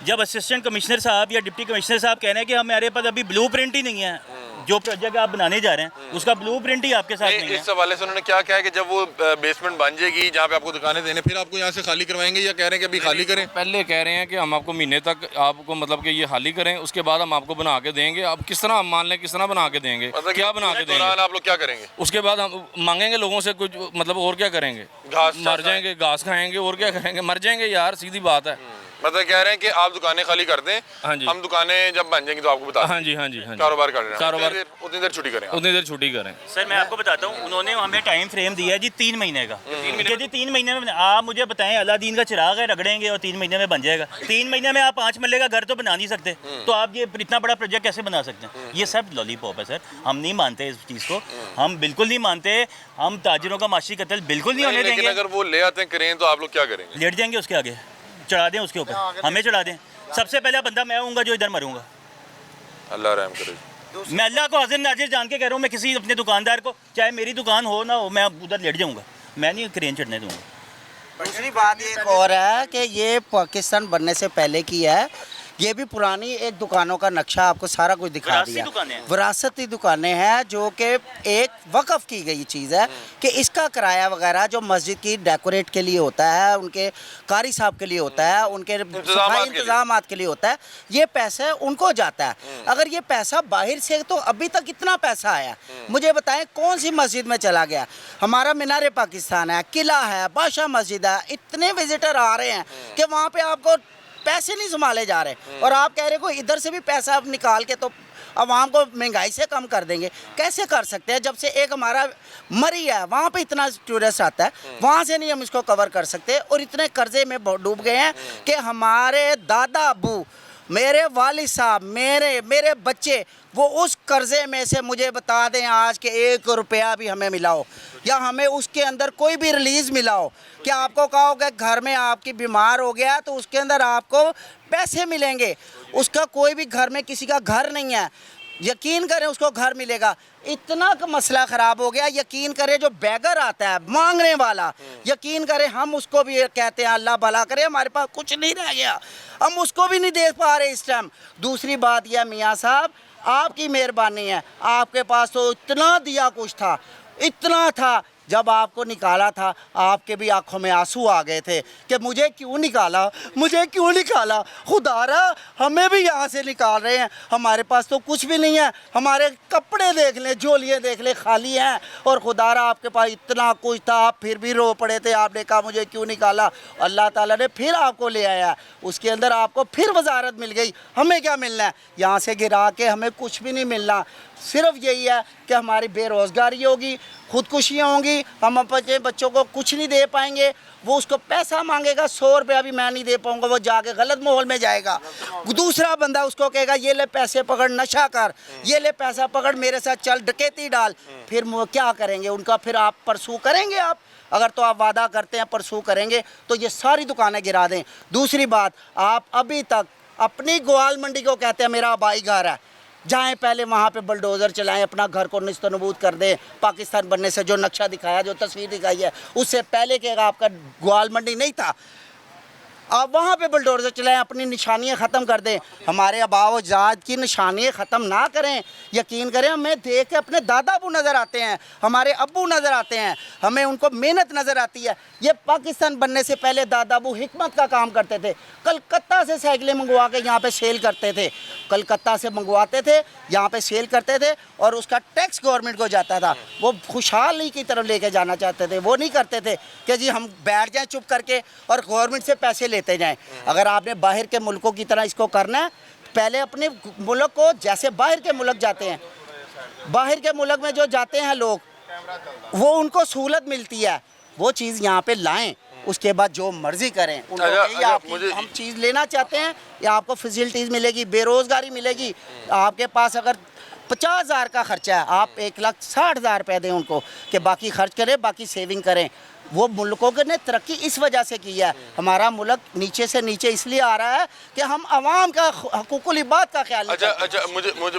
जब असिस्टेंट कमिश्नर साहब या डिप्टी कमिश्नर साहब कह रहे हैं कि हमारे पास अभी ब्लूप्रिंट ही नहीं है, जो प्रोजेक्ट आप बनाने जा रहे हैं उसका ब्लूप्रिंट ही आपके साथ नहीं है। इस हवाले से उन्होंने क्या कहा है कि जब वो बेसमेंट बन जाएगी जहाँ पे आपको दुकानें देने, फिर आपको यहाँ से खाली करवाएंगे या कह रहे हैं कि अभी खाली करें? पहले कह रहे हैं कि हम आपको महीने तक आपको मतलब कि ये खाली करें, उसके बाद हम आपको बना के देंगे। अब किस तरह हम मान लें, किस तरह बना के देंगे, मतलब क्या बना के देंगे? आप लोग क्या करेंगे? उसके बाद हम मांगेंगे लोगों से कुछ, मतलब और क्या करेंगे? घास मर जाएंगे, घास खाएंगे और क्या करेंगे? मर जाएंगे यार, सीधी बात है। मतलब कह रहे हैं कि आप दुकानें खाली कर दें, हाँ जी, हम दुकानें जब बन जाएंगी तो आपको बता देंगे। हाँ जी, हाँ जी, हाँ जी, कारोबार कर रहे हैं, कारोबार उतनी देर छुट्टी करें, उतनी देर छुट्टी करें। सर मैं आपको बताता हूँ, उन्होंने हमें टाइम फ्रेम दिया है जी 3 महीने का, कि जी 3 महीने में आप मुझे बताएं, अलादीन का चिराग है, रगड़ेंगे और 3 महीने में बन जाएगा। 3 महीने में आप 5 मरले का घर तो बना नहीं सकते, तो आप ये इतना बड़ा प्रोजेक्ट कैसे बना सकते हैं? ये सब लॉलीपॉप है सर, हम नहीं मानते इस चीज़ को, हम बिल्कुल नहीं मानते। हम ताजिरों का माशी कत्ल बिल्कुल नहीं होने लेकिन देंगे। अगर वो ले आते हैं करें तो आप लोग क्या करेंगे? लेट जाएंगे उसके आगे, चढ़ा दें उसके ऊपर, हमें चढ़ा दें। सबसे पहला बंदा मैं हूँगा जो इधर मरूंगा। अल्लाह रहम करे। मैं अल्लाह को हाजिर नाजिर जान के कह रहा हूँ, मैं किसी अपने दुकानदार को, चाहे मेरी दुकान हो ना हो, मैं उधर लेट जाऊँगा, मैं नहीं क्रेन चढ़ने दूँगा। दूसरी बात एक और है कि ये पाकिस्तान बनने से पहले की है, ये भी पुरानी एक दुकानों का नक्शा आपको सारा कुछ दिखा विरासती दिया। दुकानें हैं। विरासती दुकानें हैं जो कि एक वक़्फ़ की गई चीज़ है कि इसका किराया वगैरह जो मस्जिद की डेकोरेट के लिए होता है, उनके कारी साहब के लिए होता है, उनके सफाई इंतजामात के लिए होता है, ये पैसे उनको जाता है। अगर ये पैसा बाहर से, तो अभी तक कितना पैसा आया मुझे बताएं, कौन सी मस्जिद में चला गया? हमारा मीनार पाकिस्तान है, किला है, बादशाह मस्जिद है, इतने विजिटर आ रहे हैं कि वहाँ पे आपको पैसे नहीं संभाले जा रहे, और आप कह रहे हो इधर से भी पैसा आप निकाल के तो आवाम को महंगाई से कम कर देंगे। कैसे कर सकते हैं? जब से एक हमारा मरी है वहाँ पे इतना टूरिस्ट आता है, वहाँ से नहीं हम इसको कवर कर सकते, और इतने कर्जे में डूब गए हैं कि हमारे दादा अबू, मेरे वालिद साहब, मेरे बच्चे, वो उस कर्जे में से मुझे बता दें आज के 1 रुपया भी हमें मिला हो, या हमें उसके अंदर कोई भी रिलीज़ मिला हो। क्या आपको कहा होगा घर में आपकी बीमार हो गया तो उसके अंदर आपको पैसे मिलेंगे? उसका कोई भी घर में किसी का घर नहीं है, यकीन करें उसको घर मिलेगा। इतना का मसला ख़राब हो गया, यकीन करें जो बैगर आता है मांगने वाला, यकीन करें हम उसको भी कहते हैं अल्लाह भला करे, हमारे पास कुछ नहीं रह गया, हम उसको भी नहीं दे पा रहे इस टाइम। दूसरी बात यह मियाँ साहब आपकी मेहरबानी है, आपके पास तो इतना दिया कुछ था, इतना था, जब आपको निकाला था आपके भी आंखों में आंसू आ गए थे कि मुझे क्यों निकाला, मुझे क्यों निकाला, खुदारा हमें भी यहाँ से निकाल रहे हैं, हमारे पास तो कुछ भी नहीं है, हमारे कपड़े देख लें, झोलियाँ देख लें खाली हैं, और खुदारा आपके पास इतना कुछ था, आप फिर भी रो पड़े थे, आपने कहा मुझे क्यों निकाला, अल्लाह ताला ने फिर आपको ले आया, उसके अंदर आपको फिर वजारत मिल गई। हमें क्या मिलना है यहाँ से गिरा के, हमें कुछ भी नहीं मिलना, सिर्फ यही है कि हमारी बेरोज़गारी होगी, खुदकुशियाँ होंगी, हम अपने बच्चों को कुछ नहीं दे पाएंगे, वो उसको पैसा मांगेगा 100 रुपया भी मैं नहीं दे पाऊंगा, वो जाके गलत माहौल में जाएगा, दूसरा बंदा उसको कहेगा ये ले पैसे पकड़ नशा कर, ये ले पैसा पकड़ मेरे साथ चल डकैती डाल, फिर वो क्या करेंगे उनका, फिर आप परसू करेंगे, आप अगर तो आप वादा करते हैं परसू करेंगे तो ये सारी दुकानें गिरा दें। दूसरी बात, आप अभी तक अपनी ग्वाल मंडी को कहते हैं मेरा आबाई घर है, जाएं पहले वहाँ पे बुलडोज़र चलाएं, अपना घर को निस्तनबूद कर दें, पाकिस्तान बनने से जो नक्शा दिखाया, जो तस्वीर दिखाई है, उससे पहले के आपका ग्वाल मंडी नहीं था, आप वहाँ पे बुलडोज़र चलाएं, अपनी निशानियाँ ख़त्म कर दें, हमारे आबाओ अजदाद की निशानियाँ ख़त्म ना करें। यकीन करें हमें देख के अपने दादा अबू नज़र आते हैं, हमारे अब्बू नज़र आते हैं, हमें उनको मेहनत नज़र आती है। ये पाकिस्तान बनने से पहले दादा अबू हिकमत का काम करते थे, कलकत्ता से साइकिलें मंगवा के यहाँ पे सेल करते थे, कलकत्ता से मंगवाते थे, यहाँ पे सेल करते थे, और उसका टैक्स गवर्नमेंट को जाता था। वो खुशहाली की तरफ लेके जाना चाहते थे, वो नहीं करते थे कि जी हम बैठ जाएं चुप करके और गवर्नमेंट से पैसे लेते जाएं। अगर आपने बाहर के मुल्कों की तरह इसको करना है, पहले अपने मुल्क को, जैसे बाहर के मुल्क जाते हैं, बाहर के मुल्क में जो जाते हैं लोग, वो उनको सहूलत मिलती है, वो चीज़ यहाँ पे लाएं, उसके बाद जो मर्जी करें। हम चीज़ लेना चाहते हैं या आपको फैसिलिटीज़ मिलेगी, बेरोज़गारी मिलेगी, आपके पास अगर 50,000 का खर्चा है, आप 1,60,000 रुपये दें उनको कि बाकी खर्च करें, बाकी सेविंग करें। वो मुल्कों ने तरक्की इस वजह से की है, हमारा मुल्क नीचे से नीचे इसलिए आ रहा है कि हम आवाम का हकूकुल इबाद का ख्याल नहीं करते। अच्छा,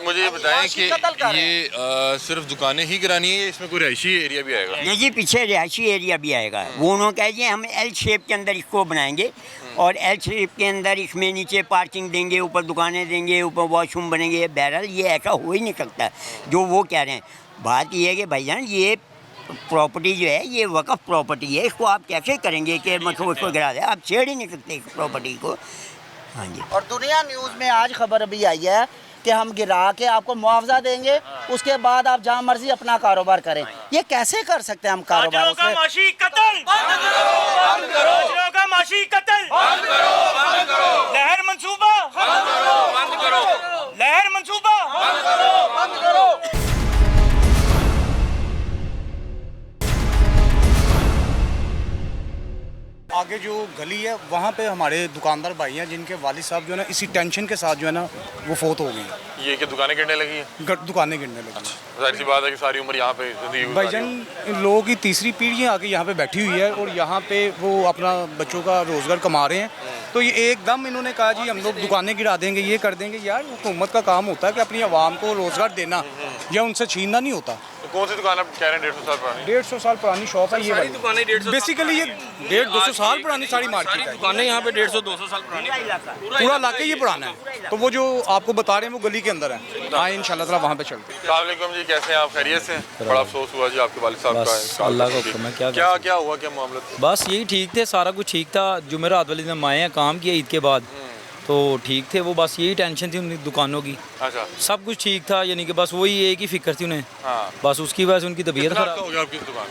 मुझे ये बताएं कि ये सिर्फ दुकानें ही गिरानी है, इसमें कोई रिहायशी एरिया भी आएगा? नहीं जी, पीछे रिहायशी एरिया भी आएगा, वो उन्होंने कहा जी हम एल शेप के अंदर इसको बनाएंगे, और एल शेप के अंदर इसमें नीचे पार्किंग देंगे, ऊपर दुकानें देंगे, ऊपर वॉशरूम बनेंगे। बहरहाल ये ऐसा हो ही नहीं सकता जो वो कह रहे हैं। बात ये है कि भाईजान ये प्रॉपर्टी जो है ये वक़्फ़ प्रॉपर्टी है, इसको आप कैसे करेंगे कि मतलब उसको गिरा दें, आप छेड़ ही नहीं सकते इस प्रॉपर्टी को। हाँ जी। और दुनिया न्यूज़ में आज खबर अभी आई है कि हम गिरा के आपको मुआवजा देंगे, उसके बाद आप जहाँ मर्जी अपना कारोबार करें। ये कैसे कर सकते हैं हम कारोबार? लहर मंसूबा आगे जो गली है वहाँ पे हमारे दुकानदार भाई हैं जिनके वालिद साहब जो है ना इसी टेंशन के साथ जो है ना वो फोत हो गई। ये कि दुकानें गिरने लगी हैं? दुकानें गिरने लगी। जाहिर सी बात है कि सारी उम्र यहाँ पे जिंदगी गुजारी भाईजान इन लोगों की तीसरी पीढ़ी आके यहाँ पे बैठी हुई है और यहाँ पे वो अपना बच्चों का रोज़गार कमा रहे हैं। तो ये एकदम इन्होंने कहा जी हम लोग दुकानें गिरा देंगे, ये कर देंगे। यार हुकूमत का काम होता है कि अपनी आवाम को रोज़गार देना या उनसे छीनना नहीं होता। तो कौन सी दुकान आप कह रहे हैं 150 साल पुरानी? 150 साल पुरानी शॉप है ये वाली। दुकानें 150 बेसिकली ये 150-200 साल पुरानी सारी मार्केट है। दुकानें यहाँ पे 150-200 साल पुरानी, पूरा इलाका ये पुराना है। तो वो जो आपको बता रहे हैं वो गली के अंदर है। हाँ इंशाल्लाह ताला वहाँ पे चलते हैं। अस्सलाम वालेकुम जी, कैसे हैं आप? खैरियत से? बड़ा अफसोस हुआ जी आपके वालिद साहब का। अल्लाह का हुक्म है, क्या हुआ, क्या मामला था? बस यही ठीक थे, सारा कुछ ठीक था। जुमेरात वाले दिन हम आए हैं, काम किया ईद के बाद, तो ठीक थे वो। बस यही टेंशन थी उनकी दुकानों की। अच्छा, सब कुछ ठीक था, यानी कि बस वही एक ही फिक्र थी उन्हें। हाँ। बस उसकी वजह से उनकी तबीयत कितना खराब हो गया आपकी दुकान?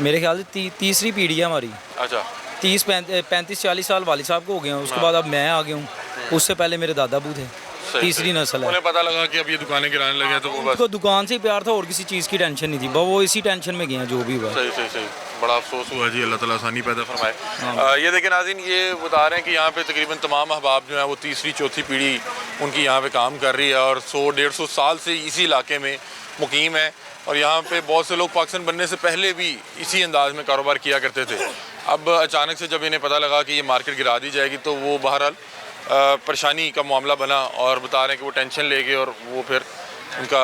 मेरे ख्याल से तीसरी पीढ़ी है हमारी। अच्छा, 30-35-40 साल वालिद साहब को हो गए हैं, उसके बाद अब मैं आ गया हूँ। उससे पहले मेरे दादा अबू थे, तीसरी नस्ल है। उन्हें पता लगा कि अब ये दुकानें गिराने लगे हैं तो वो बस उनको दुकान से ही प्यार था और किसी चीज़ की टेंशन नहीं थी, बस वो इसी टेंशन में गए हैं जो भी हुआ। सही। बड़ा अफसोस हुआ जी, अल्लाह ताला आसानी पैदा फरमाए। ये देखें नाज़रीन, ये बता रहे हैं कि यहाँ पे तकरीबन तमाम अहबाब जो है वो तीसरी चौथी पीढ़ी उनकी यहाँ पे काम कर रही है और 100-150 साल से इसी इलाके में मुकीम है। और यहाँ पे बहुत से लोग पाकिस्तान बनने से पहले भी इसी अंदाज में कारोबार किया करते थे। अब अचानक से जब इन्हें पता लगा कि ये मार्केट गिरा दी जाएगी तो वो बहरहाल परेशानी का मामला बना और बता रहे हैं कि वो टेंशन ले गए और वो फिर उनका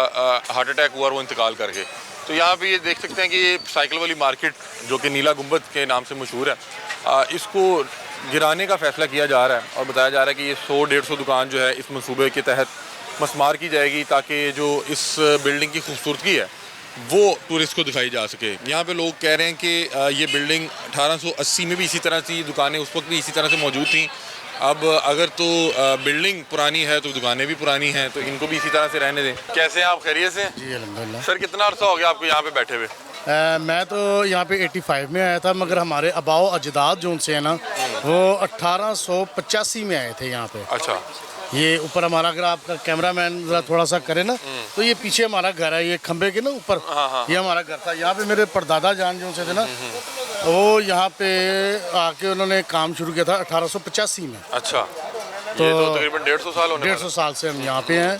हार्ट अटैक हुआ और वो इंतकाल कर गए। तो यहाँ पे ये देख सकते हैं कि ये साइकिल वाली मार्केट जो कि नीला गुंबद के नाम से मशहूर है, इसको गिराने का फ़ैसला किया जा रहा है और बताया जा रहा है कि ये 100-150 दुकान जो है इस मंसूबे के तहत मस्मार की जाएगी ताकि जो इस बिल्डिंग की खूबसूरती है वो टूरिस्ट को दिखाई जा सके। यहाँ पे लोग कह रहे हैं कि ये बिल्डिंग 1880 में भी इसी तरह से, दुकानें उस वक्त भी इसी तरह से मौजूद थी। अब अगर तो बिल्डिंग पुरानी है तो दुकानें भी पुरानी हैं, तो इनको भी इसी तरह से रहने दें। कैसे हैं आप, खैरियत से? जी अल्हम्दुलिल्लाह। सर कितना अर्सा हो गया आपको यहाँ पे बैठे हुए? मैं तो यहाँ पे 85 में आया था, मगर हमारे अबाओ अजदाद जो उनसे है ना वो 1885 में आए थे यहाँ पे। अच्छा। ये ऊपर हमारा, अगर आपका कैमरामैन जरा थोड़ा सा करे ना, तो ये पीछे हमारा घर है, ये खंबे के ना ऊपर, ये हमारा घर था। यहाँ पे मेरे परदादा जान जो से थे ना, वो यहाँ पे आके उन्होंने काम शुरू किया था 1885 में। अच्छा। तो ये तो तकरीबन 150 साल होने 150 साल से हम यहाँ पे हैं।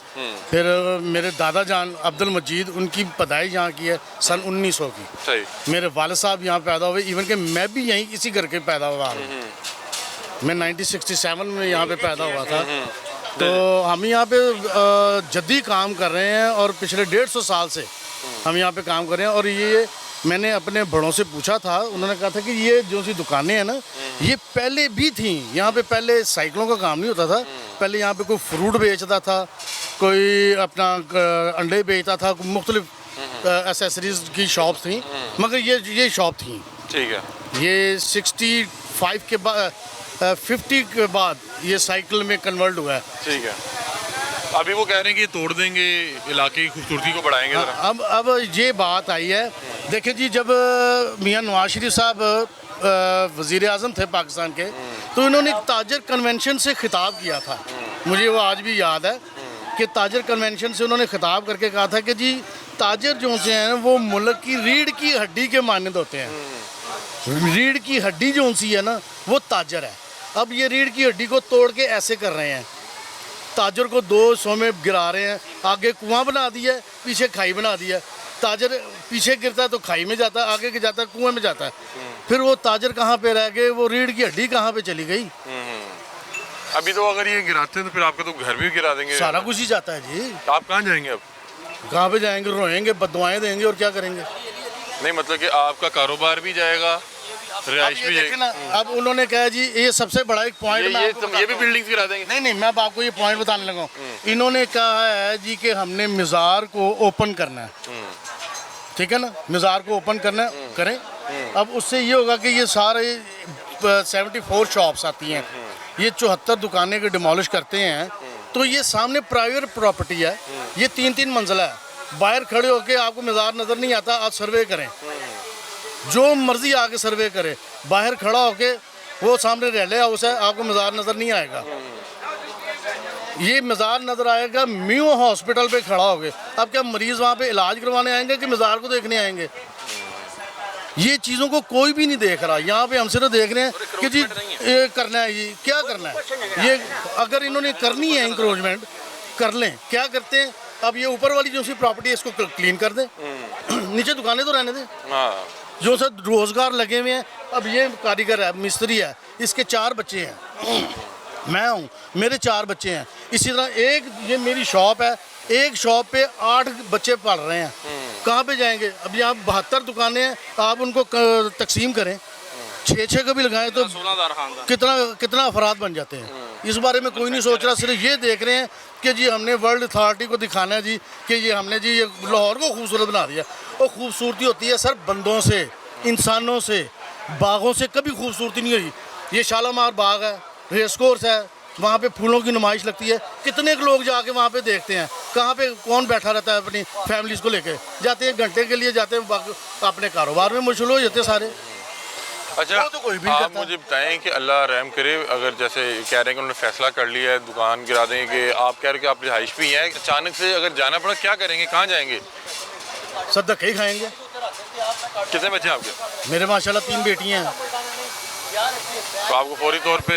फिर मेरे दादा जान अब्दुल मजीद, उनकी पैदाइश यहाँ की है सन 1900 की। सही। मेरे वालिद साहब यहाँ पैदा हुए, इवन कि मैं भी यहीं इसी घर के पैदा हुआ हूँ। मैं 1967 में यहाँ पे पैदा हुआ था। तो हम यहाँ पे जद्दी काम कर रहे हैं और पिछले 150 साल से हम यहाँ पे काम कर रहे हैं। और ये मैंने अपने बड़ों से पूछा था, उन्होंने कहा था कि ये जो सी दुकानें हैं ना, ये पहले भी थी। यहाँ पे पहले साइकिलों का काम नहीं होता था, पहले यहाँ पे कोई फ्रूट बेचता था, कोई अपना अंडे बेचता था, मुख्तलिफ एसेसरीज की शॉप थी, मगर ये शॉप थी। ठीक है। ये 65 के बाद 50 के बाद ये साइकिल में कन्वर्ट हुआ है। ठीक है। अभी वो कह रहे हैं कि तोड़ देंगे, इलाके की खूबसूरती को बढ़ाएंगे। अब ये बात आई है, देखिए जी, जब मियां नवाज शरीफ साहब वज़ीर आज़म थे पाकिस्तान के, तो इन्होंने एक ताजर कन्वेंशन से खिताब किया था। मुझे वो आज भी याद है कि ताजर कन्वेंशन से उन्होंने खिताब करके कहा था कि जी ताजर जो से हैं वो मुल्क की रीढ़ की हड्डी के मानद होते हैं। रीढ़ की हड्डी जो सी है ना वो ताजर है। अब ये रीढ़ की हड्डी को तोड़ के ऐसे कर रहे हैं, ताजर को 200 में गिरा रहे हैं। आगे कुआं बना दिया है, पीछे खाई बना दिया है। ताजर पीछे गिरता है तो खाई में जाता है, आगे के जाता है कुएं में जाता है। फिर वो ताजर कहाँ पे रह गए, वो रीढ़ की हड्डी कहाँ पे चली गई? अभी तो अगर ये गिराते हैं तो फिर आपका तो घर भी गिरा देंगे। सारा कुछ ही जाता है जी। आप कहाँ जाएंगे अब? कहाँ पे जाएंगे? रोएंगे, बददुआएं देंगे और क्या करेंगे? नहीं, मतलब कि आपका कारोबार भी जाएगा, रिहाइश भी जाएगी ना। अब उन्होंने कहा जी ये सबसे बड़ा एक पॉइंट, ये भी बिल्डिंग गिरा देंगे। नहीं, मैं अब आपको ये पॉइंट बताने लगा हूँ। इन्होंने कहा है जी कि हमने मज़ार को ओपन करना है, ठीक है ना, मज़ार को ओपन करना करें। अब उससे ये होगा कि ये सारे 74 शॉप्स आती हैं, ये 74 दुकानें के डिमोलिश करते हैं, तो ये सामने प्राइवेट प्रॉपर्टी है, ये 3-3 मंजिला है। बाहर खड़े होके आपको मज़ार नज़र नहीं आता, आप सर्वे करें, जो मर्जी आके सर्वे करे, बाहर खड़ा होके वो सामने रेले हाउस है, आपको मज़ार नज़र नहीं आएगा। ये मज़ार नज़र आएगा म्यू हॉस्पिटल पे खड़ा होके। अब क्या मरीज़ वहाँ पे इलाज करवाने आएंगे कि मज़ार को देखने आएंगे? ये चीज़ों को कोई भी नहीं देख रहा। यहाँ पे हम सिर्फ देख रहे हैं कि जी ये करना है, ये क्या करना है। ये अगर इन्होंने करनी है इंक्रोचमेंट कर लें, क्या करते हैं? अब ये ऊपर वाली जो सी प्रॉपर्टी है इसको क्लीन कर दें, नीचे दुकानें तो रहने दें, जो सर रोज़गार लगे हुए हैं। अब ये कारीगर है, मिस्त्री है, इसके 4 बच्चे हैं, मैं हूँ, मेरे 4 बच्चे हैं। इसी तरह एक ये मेरी शॉप है, एक शॉप पे 8 बच्चे पढ़ रहे हैं, कहाँ पे जाएंगे? अब यहाँ 72 दुकानें हैं, आप उनको तकसीम करें, 6-6 का भी लगाएं तो कितना अफराद बन जाते हैं। इस बारे में कोई नहीं सोच रहा, सिर्फ ये देख रहे हैं कि जी हमने वर्ल्ड अथॉरिटी को दिखाना है जी कि ये हमने जी ये लाहौर को खूबसूरत बना दिया। और खूबसूरती होती है सर बंदों से, इंसानों से, बागों से कभी खूबसूरती नहीं हुई। ये शालामार बाग है, रेस कोर्स है, वहाँ पे फूलों की नुमाइश लगती है, कितने लोग जाके वहाँ पे देखते हैं। कहाँ पे कौन बैठा रहता है अपनी फैमिलीज़ को लेके? जाते हैं घंटे के लिए, जाते हैं अपने कारोबार में मशगूल हो जाते सारे। अच्छा, तो कोई भी आप मुझे बताएं कि अल्लाह रहम करे, अगर जैसे कह रहे हैं कि उन्होंने फैसला कर लिया है दुकान गिरा देंगे, आप कह रहे हैं कि आप रिहाइश भी हैं, अचानक से अगर जाना पड़ा क्या करेंगे, कहाँ जाएंगे? सब धक्के ही खाएंगे। कितने बच्चे आपके? मेरे माशाल्लाह 3 बेटियाँ हैं। तो आपको फौरी तौर पे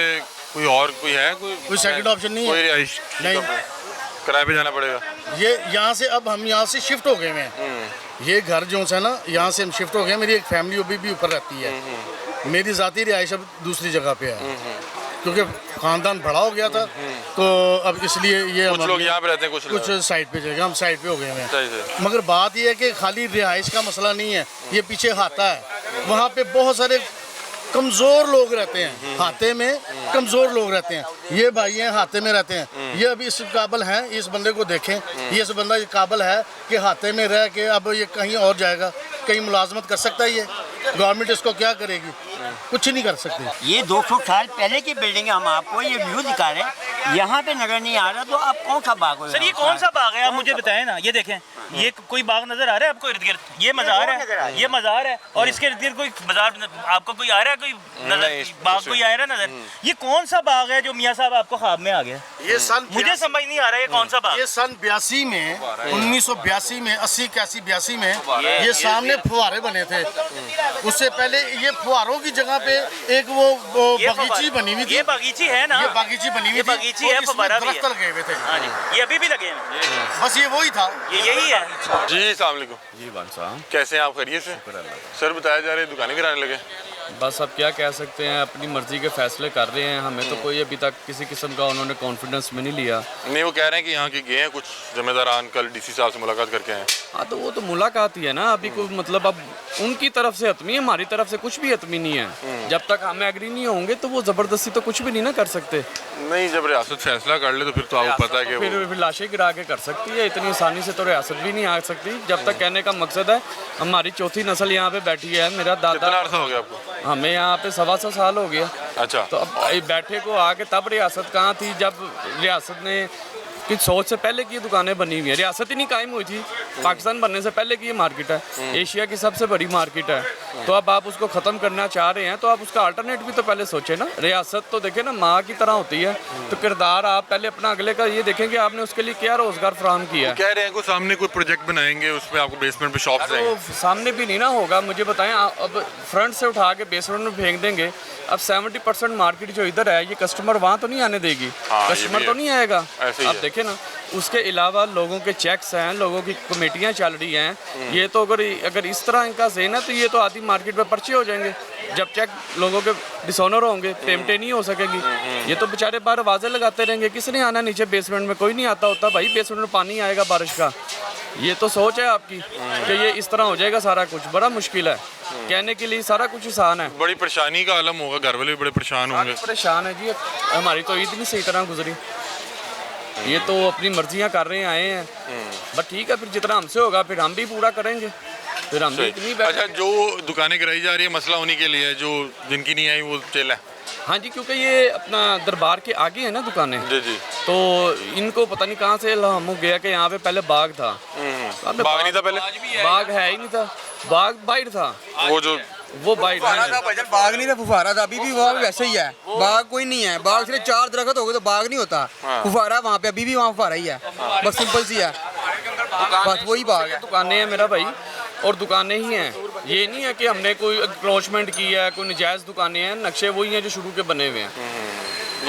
कोई और कोई है, कोई सेकंड ऑप्शन नहीं है? कोई रिहाइश नहीं, किराए पे जाना पड़ेगा। ये यहाँ से अब हम यहाँ से शिफ्ट हो गए हैं। ये घर जो है ना, यहाँ से हम शिफ्ट हो गए। मेरी एक फैमिली अभी भी ऊपर रहती है, मेरी ज़ाती रिहाइश अब दूसरी जगह पे है। क्योंकि ख़ानदान बड़ा हो गया था, तो अब इसलिए ये कुछ लोग यहाँ पे रहते हैं, कुछ साइड पे जगह हम साइड पे हो गए हैं। सही से। मगर बात ये है कि खाली रिहाइश का मसला नहीं है, ये पीछे हाता है, वहाँ पे बहुत सारे कमज़ोर लोग रहते हैं, हाते में कमज़ोर लोग रहते हैं। ये भाई हैं हाते में रहते हैं, ये अभी इस काबिल हैं, इस बंदे को देखें, ये इस बंदा ये काबिल है कि हाते में रह के अब ये कहीं और जाएगा, कहीं मुलाजमत कर सकता है। ये गवर्नमेंट इसको क्या करेगी? कुछ नहीं कर सकती। ये 200 साल पहले की बिल्डिंग है, हम आपको ये व्यू दिखा रहे हैं, यहाँ पे नजर नहीं आ रहा, तो अब कौन सा बाग होगा? सर ये कौन सा बाग है, आप मुझे बताएं ना। ये देखें, ये कोई बाग नजर आ रहा है आपको इर्द गिर्द? ये मज़ार है, ये मज़ार है, और इसके इर्द गिर्द कोई बाजार आपको कोई आ रहा है, कोई नजर बाग कोई आ रहा है नजर? ये कौन सा बाग है जो मियाँ साहब आपको ख्वाब में आ गया? ये सन मुझे समझ नहीं आ रहा है ये कौन सा बाग। ये सन 82 में 1982 में 80 81 82 में ये सामने फुहारे बने थे। उससे पहले ये फुहारों की जगह पे एक वो बगीची बनी हुई थी। ये बगीची है ना, ये बगीची बनी हुई थी, बगीची है, फव्वारा भी है। दरख्त लगे हुए थे। हाँ जी, ये अभी भी लगे हैं, बस ये वही था। ये यही है। जी अस्सलाम वालेकुम। जी भाई साहब, कैसे हैं आप? खैरियत से? सर बताया जा रहे हैं दुकानें गिराने लगे। बस अब क्या कह सकते हैं, अपनी मर्जी के फैसले कर रहे हैं। हमें तो कोई अभी तक किसी किस्म का उन्होंने कॉन्फिडेंस में नहीं लिया। नहीं, वो कह रहे हैं कि यहाँ के गए हैं कुछ जिम्मेदारान, कल डीसी साहब से मुलाकात करके आए। हाँ तो वो तो मुलाकात ही है ना, अभी कोई मतलब अब उनकी तरफ से हतमी है, हमारी तरफ से कुछ भी हतमी नहीं है। जब तक हम एग्री नहीं होंगे तो वो ज़बरदस्ती तो कुछ भी नहीं ना कर सकते। नहीं, जब रियासत फैसला कर ले तो फिर तो आपको पता है कि फिर लाशें गिरा के कर सकती है, इतनी आसानी से तो रियासत भी नहीं आ सकती। जब तक कहने का मकसद है, हमारी चौथी नस्ल यहाँ पे बैठी है, मेरा कितना दादा, अर्सा हो गया आपको? हमें यहाँ पे 125 साल हो गया। अच्छा, तो अब बैठे को आके तब रियासत कहाँ थी, जब रियासत ने कि सोच से पहले की ये दुकानें बनी हुई है, रियासत ही नहीं कायम हुई थी। पाकिस्तान बनने से पहले की ये मार्केट है, एशिया की सबसे बड़ी मार्केट है। तो अब आप उसको ख़त्म करना चाह रहे हैं तो आप उसका अल्टरनेट भी तो पहले सोचें ना। रियासत तो देखें ना, माँ की तरह होती है, तो किरदार आप पहले अपना अगले का ये देखें कि आपने उसके लिए क्या रोज़गार फराहम किया है। कह रहे हैं कि सामने कोई प्रोजेक्ट बनाएंगे, उस पर आपको बेसमेंट पे शॉप्स देंगे। तो सामने भी नहीं ना होगा, मुझे बताएं। अब फ्रंट से उठा के बेसमेंट में फेंक देंगे। अब 70% मार्केट जो इधर है, ये कस्टमर वहाँ तो नहीं आने देगी, हाँ, कस्टमर तो नहीं आएगा। ऐसे ही अब है। देखें ना, उसके अलावा लोगों के चेक्स हैं, लोगों की कमेटियाँ चल रही हैं। ये तो अगर इस तरह इनका ज़हन है तो ये तो आधी मार्केट में पर्चे हो जाएंगे। जब चेक लोगों के डिसऑनर होंगे, पेमेंटें नहीं हो सकेगी, ये तो बेचारे बाहर आवाज़ें लगाते रहेंगे। किसने आना नीचे बेसमेंट में? कोई नहीं आता होता भाई, बेसमेंट में पानी आएगा बारिश का। ये तो सोच है आपकी कि ये इस तरह हो जाएगा सारा कुछ। बड़ा मुश्किल है, कहने के लिए सारा कुछ आसान है। बड़ी परेशानी का आलम होगा, घर वाले भी बड़े परेशान होंगे। परेशान है जी, हमारी तो ईद नहीं सही तरह गुजरी। ये तो अपनी मर्जियाँ कर रहे हैं, आए हैं, बट ठीक है, फिर जितना हमसे होगा फिर हम भी पूरा करेंगे। फिर हम भी इतनी अच्छा, जो दुकानें गिराई जा रही है मसला उन्हीं के लिए है, जो जिनकी नहीं आई वो चल है। हाँ जी, क्योंकि ये अपना दरबार के आगे है ना दुकानें, जी जी, तो इनको पता नहीं कहाँ से इल्हाम हो गया कि यहाँ पे पहले बाग था। बाग नहीं था पहले? बाग है ही नहीं था, बाग बाहर था। वो बाइट बाग नहीं था, फुफारा था। अभी भी बाग वैसे ही है, बाग कोई नहीं है। बाग सिर्फ 4 दरख्त हो गए तो बाग नहीं होता। फुफारा वहाँ पे अभी भी वहाँ फुफारा ही है, बस सिंपल सी है, बस वही बाग है। दुकानें हैं मेरा भाई, और दुकानें ही हैं। ये नहीं है कि हमने कोई इंक्रोचमेंट की है, कोई नजायज़ दुकानें हैं। नक्शे वही हैं जो शुरू के बने हुए हैं।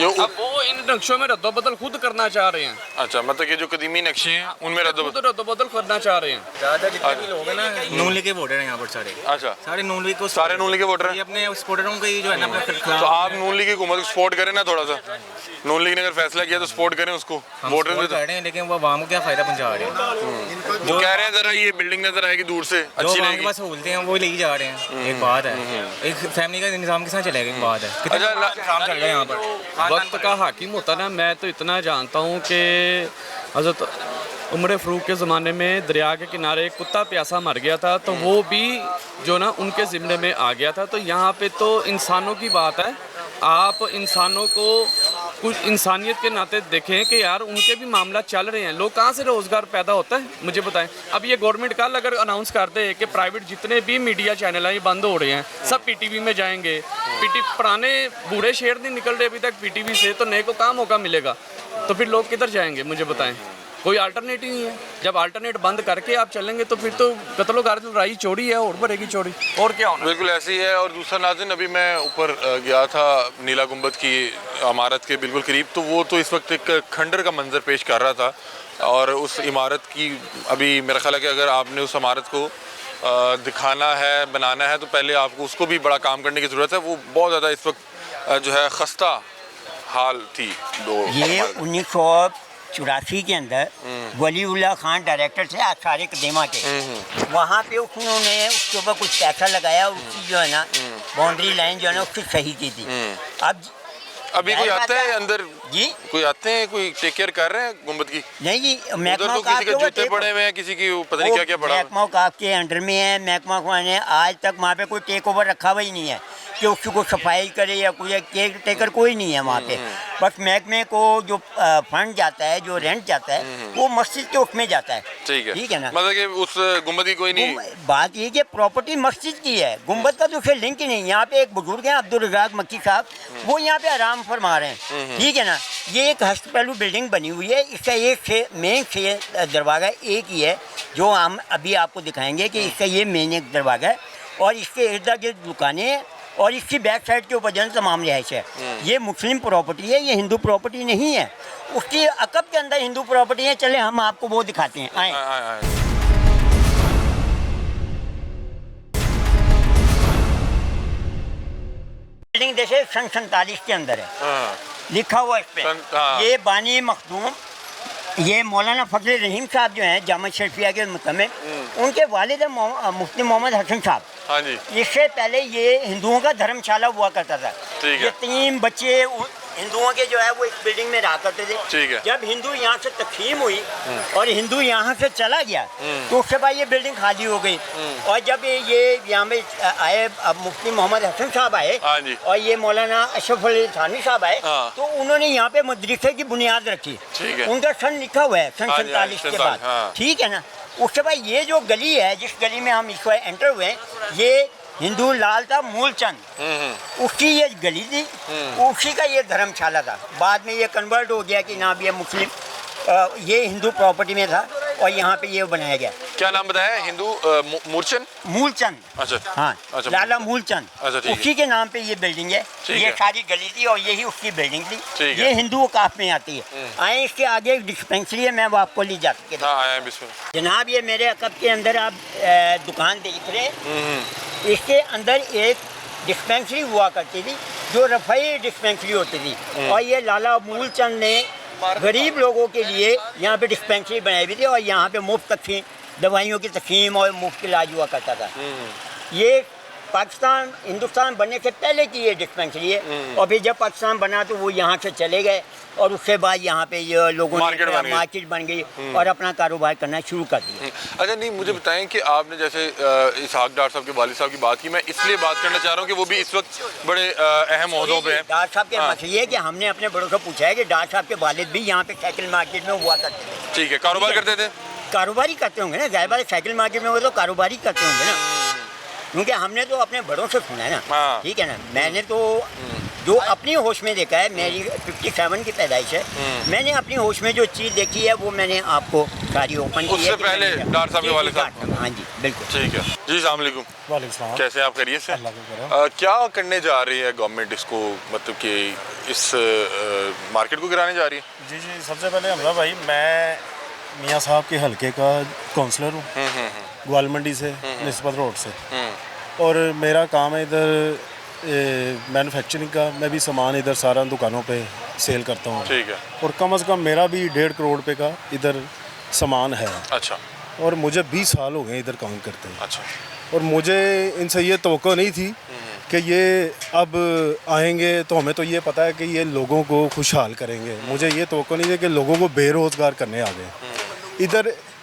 अब वो इन नक्शों में रद्दोबदल खुद करना चाह रहे हैं। अच्छा, मतलब कि जो कदीमी नक्शे हैं उनमें रद्दोबदल करना चाह रहे हैं। ज़्यादा जितने भी लोग हैं ना, नून लीग के वोटर हैं यहाँ पर सारे। अच्छा, सारे नून लीग को, सारे नून लीग के वोटर हैं। अपने सपोर्टरों को जो है ना अपने तो आप नून लीग की हुकूमत को सपोर्ट करें ना थोड़ा सा। नून लीग ने अगर फैसला किया तो सपोर्ट करें उसको। वोटर कर रहे हैं, लेकिन वो आवाम को क्या फ़ायदा पहुँचा रहे हैं? जो कह रहे हैं जरा ये बिल्डिंग नजर आएगी दूर से, जो अच्छी आवाम के पास सहूलतें हैं वो ले ही जा रहे हैं। एक बात है, एक फैमिली का निज़ाम के साथ चलेगा। एक बात है, कितना निज़ाम चल रहा है यहाँ पर। वक्त का हाकिम होता ना। मैं तो इतना जानता हूँ कि हज़रत उमर फ़ारूक के ज़माने में दरिया के किनारे एक कुत्ता प्यासा मर गया था, तो वो भी जो ना उनके ज़िम्मे में आ गया था। तो यहाँ पे तो इंसानों की बात है। आप इंसानों को कुछ इंसानियत के नाते देखें कि यार उनके भी मामला चल रहे हैं। लोग कहाँ से रोज़गार पैदा होता है मुझे बताएं। अब ये गवर्नमेंट कल अगर अनाउंस कर दे कि प्राइवेट जितने भी मीडिया चैनल हैं ये बंद हो रहे हैं, सब पीटीवी में जाएंगे। पुराने बूढ़े शेर नहीं निकल रहे अभी तक पीटीवी से, तो नए को कहाँ मौका मिलेगा? तो फिर लोग किधर जाएंगे मुझे बताएं। कोई अल्टरनेट ही नहीं है। जब अल्टरनेट बंद करके आप चलेंगे तो फिर तो कत्लो गारत लड़ाई चोरी है और बढ़ेगी चोरी, और क्या होना। बिल्कुल ऐसी है। और दूसरा नाज़रीन, अभी मैं ऊपर गया था नीला गुंबद की इमारत के बिल्कुल करीब, तो वो तो इस वक्त एक खंडर का मंजर पेश कर रहा था। और उस इमारत की अभी मेरा ख्याल है कि अगर आपने उस इमारत को दिखाना है, बनाना है, तो पहले आपको उसको भी बड़ा काम करने की ज़रूरत है। वो बहुत ज़्यादा इस वक्त जो है खस्ता हाल थी दो ये 1984 के अंदर वलीउल्लाह खान डायरेक्टर थे आसार कदीमा के, वहाँ पे उन्होंने उसके ऊपर कुछ पैसा लगाया और उसकी जो है ना बाउंड्री लाइन जो है ना उसकी सही की थी। अब अभी कोई आता है अंदर जी, कोई आते हैं, कोई टेक केयर कर रहे हैं गुंबद की? नहीं जी, उधर महकमा तो किसी के जूते पड़े हुए हैं, किसी की पता नहीं क्या क्या पड़ा। महकमा औकाफ के अंडर में है। महकमा ने आज तक वहाँ पे कोई टेक ओवर रखा हुआ ही नहीं है कि उसकी कोई सफाई करे या कोई केयर टेकर कोई नहीं है वहाँ पे। बस महकमे को जो फंड जाता है, जो रेंट जाता है, वो मस्जिद के उसमें जाता है। ठीक है ना, मतलब कि उस गुंबद की कोई नहीं। बात ये कि प्रॉपर्टी मस्जिद की है, गुंबद का तो उससे लिंक ही नहीं। यहाँ पे एक बुजुर्ग हैं अब्दुल रज़ाक मक्की साहब, वो यहाँ पे आराम फरमा रहे हैं। ठीक है ना, ये एक हस्त पहलू बिल्डिंग बनी हुई है। इसका एक मेन से दरवाज़ा एक ही है जो हम अभी आपको दिखाएंगे कि इसका ये मेन एक दरवाज़ा है और इसके इर्द गिर्द दुकानें हैं और इसकी बैक साइड के ऊपर जन तमाम रिहाइश है। ये मुस्लिम प्रॉपर्टी है, ये हिंदू प्रॉपर्टी नहीं है। उसकी अकब के अंदर हिंदू प्रॉपर्टी है। चले हम आपको वो दिखाते हैं, आए। बिल्डिंग जैसे सन 47 के अंदर है, लिखा हुआ इस पे। ये बानी मखदूम, ये मौलाना फजल रहीम साहब जो हैं जामा शरीफिया के मुतमिम, उनके वालिद मुफ्ती मोहम्मद हसन साहब। हाँ जी। इससे पहले ये हिंदुओं का धर्मशाला हुआ करता था। ठीक है। ये 3 बच्चे हिंदुओं के जो है वो इस बिल्डिंग में रहा करते थे। ठीक है। जब हिंदू यहाँ से तकसीम हुई और हिंदू यहाँ से चला गया तो उसके बाद ये बिल्डिंग खाली हो गई। और जब ये यहाँ पे आए, अब मुफ्ती मोहम्मद हसन साहब आए और ये मौलाना अशरफ अली थानवी साहब आए, तो उन्होंने यहाँ पे मदरसे की बुनियाद रखी। उनका सन लिखा हुआ है सन 47 के बाद। ठीक है ना, उसके बाद ये जो गली है, जिस गली में हम इसको एंटर हुए हैं, ये हिंदू लाल था मूलचंद, उसकी ये गली थी, उसी का ये धर्मशाला था। बाद में ये कन्वर्ट हो गया कि ना अब ये मुस्लिम, ये हिंदू प्रॉपर्टी में था और यहाँ पे ये बनाया गया। क्या नाम बताया? हिंदू मूलचंद। अच्छा। हाँ, अच्छा, लाला मूलचंद। अच्छा, उसी के नाम पे ये बिल्डिंग है। ये सारी गली थी और यही उसकी बिल्डिंग थी। ये हिंदू औकाफ में आती है। आए, इसके आगे एक डिस्पेंसरी है, मैं वो आपको ले जाके जनाब, ये मेरे अकब के अंदर आप दुकान देख रहे हैं, इसके अंदर एक डिस्पेंसरी हुआ करती थी जो रफ़ाई डिस्पेंसरी होती थी। और ये लाला मूलचंद ने गरीब लोगों के लिए यहाँ पे डिस्पेंसरी बनाई हुई थी और यहाँ पे मुफ्त तकसीम, दवाइयों की तकसीम और मुफ्त इलाज हुआ करता था। ये पाकिस्तान हिंदुस्तान बनने से पहले की ये डिस्पेंसरी है और फिर जब पाकिस्तान बना तो वो यहाँ से चले गए और उसके बाद यहाँ पे ये लोगों ने मार्केट बन गई और अपना कारोबार करना शुरू कर दिया। अच्छा, नहीं, मुझे बताएं कि आपने जैसे इसहाक डार साहब के वालिद साहब की बात की, मैं इसलिए बात करना चाह रहा हूँ कि वो भी इस वक्त बड़े अहम ओहदों पे हैं। डार साहब के मसले ये है कि हमने अपने बड़ों से पूछा है कि डार साहब के वालिद भी यहाँ पे साइकिल मार्केट में हुआ करते थे। ठीक है, कारोबार करते थे? कारोबारी करते होंगे ना, जाहिर बात है, साइकिल मार्केट में वो तो कारोबारी करते होंगे ना, क्योंकि हमने तो अपने बड़ों से सुना है ना। ठीक है ना, मैंने तो जो अपनी होश में देखा है, मेरी 57 की पैदाइश है, मैंने अपनी होश में जो चीज़ देखी है वो मैंने आपको सारी ओपन की है। उससे पहले डार साहब के वाले साहब? हाँ जी, बिल्कुल। ठीक है जी, अस्सलाम वालेकुम। वालेकुम सलाम। कैसे आप? खैरियत से? क्या करने जा रही है गवर्नमेंट इसको, मतलब कि इस मार्केट को गिराने जा रही है? जी, सबसे पहले हमला भाई, मैं मियाँ साहब के हलके का काउंसलर हूँ, ग्वाल मंडी से, निस्बत रोड से, और मेरा काम है इधर मैन्युफैक्चरिंग का। मैं भी सामान इधर सारा दुकानों पे सेल करता हूँ। ठीक है। और कम से कम मेरा भी 1.5 करोड़ रुपए का इधर सामान है। अच्छा। और मुझे 20 साल हो गए इधर काम करते हैं। अच्छा। और मुझे इनसे ये तवक्को नहीं थी कि ये अब आएंगे तो हमें तो ये पता है कि ये लोगों को खुशहाल करेंगे। मुझे ये तवक्को नहीं है कि लोगों को बेरोज़गार करने आ गए।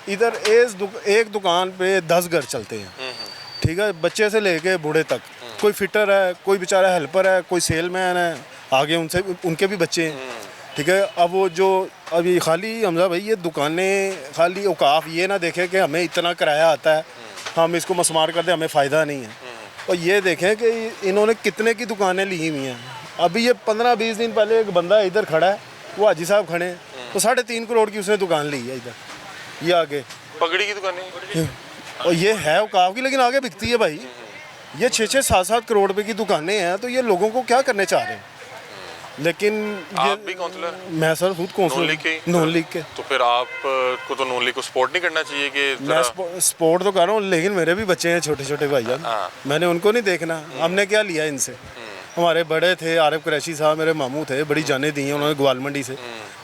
इधर एक दुकान पे 10 घर चलते हैं। ठीक है, बच्चे से लेके बूढ़े तक, कोई फिटर है, कोई बेचारा हेल्पर है, कोई सेलमैन है, आगे उनके भी बच्चे हैं। ठीक है, अब वो जो अभी खाली हमजा भाई, ये दुकानें खाली औकाफ ये ना देखें कि हमें इतना किराया आता है, हम इसको मसमार कर दें, हमें फ़ायदा नहीं है। और ये देखें कि इन्होंने कितने की दुकानें ली हुई हैं। अभी ये 15-20 दिन पहले एक बंदा इधर खड़ा है, वो हाजी साहब खड़े हैं, तो 3.5 करोड़ की उसने दुकान ली है इधर, ये आगे पगड़ी की दुकानें। और ये है औकाफ की, लेकिन आगे बिकती है भाई। ये 6-6, 7-7 करोड़ रुपए की दुकानें हैं, तो ये लोगों को क्या करने चाह रहे हैं। लेकिन आप भी काउंसलर? मैं सर खुद काउंसलर, नून लीग के। तो फिर आपको तो नून लीग को सपोर्ट नहीं करना चाहिए कि? मैं सपोर्ट तो कर रहा हूँ, लेकिन मेरे भी बच्चे हैं छोटे छोटे भाईजान, मैंने उनको नहीं देखना। हमने क्या लिया इनसे? हमारे बड़े थे आरिफ कुरैशी साहब, मेरे मामू थे, बड़ी जाने दी हैं उन्होंने ग्वाल मंडी से,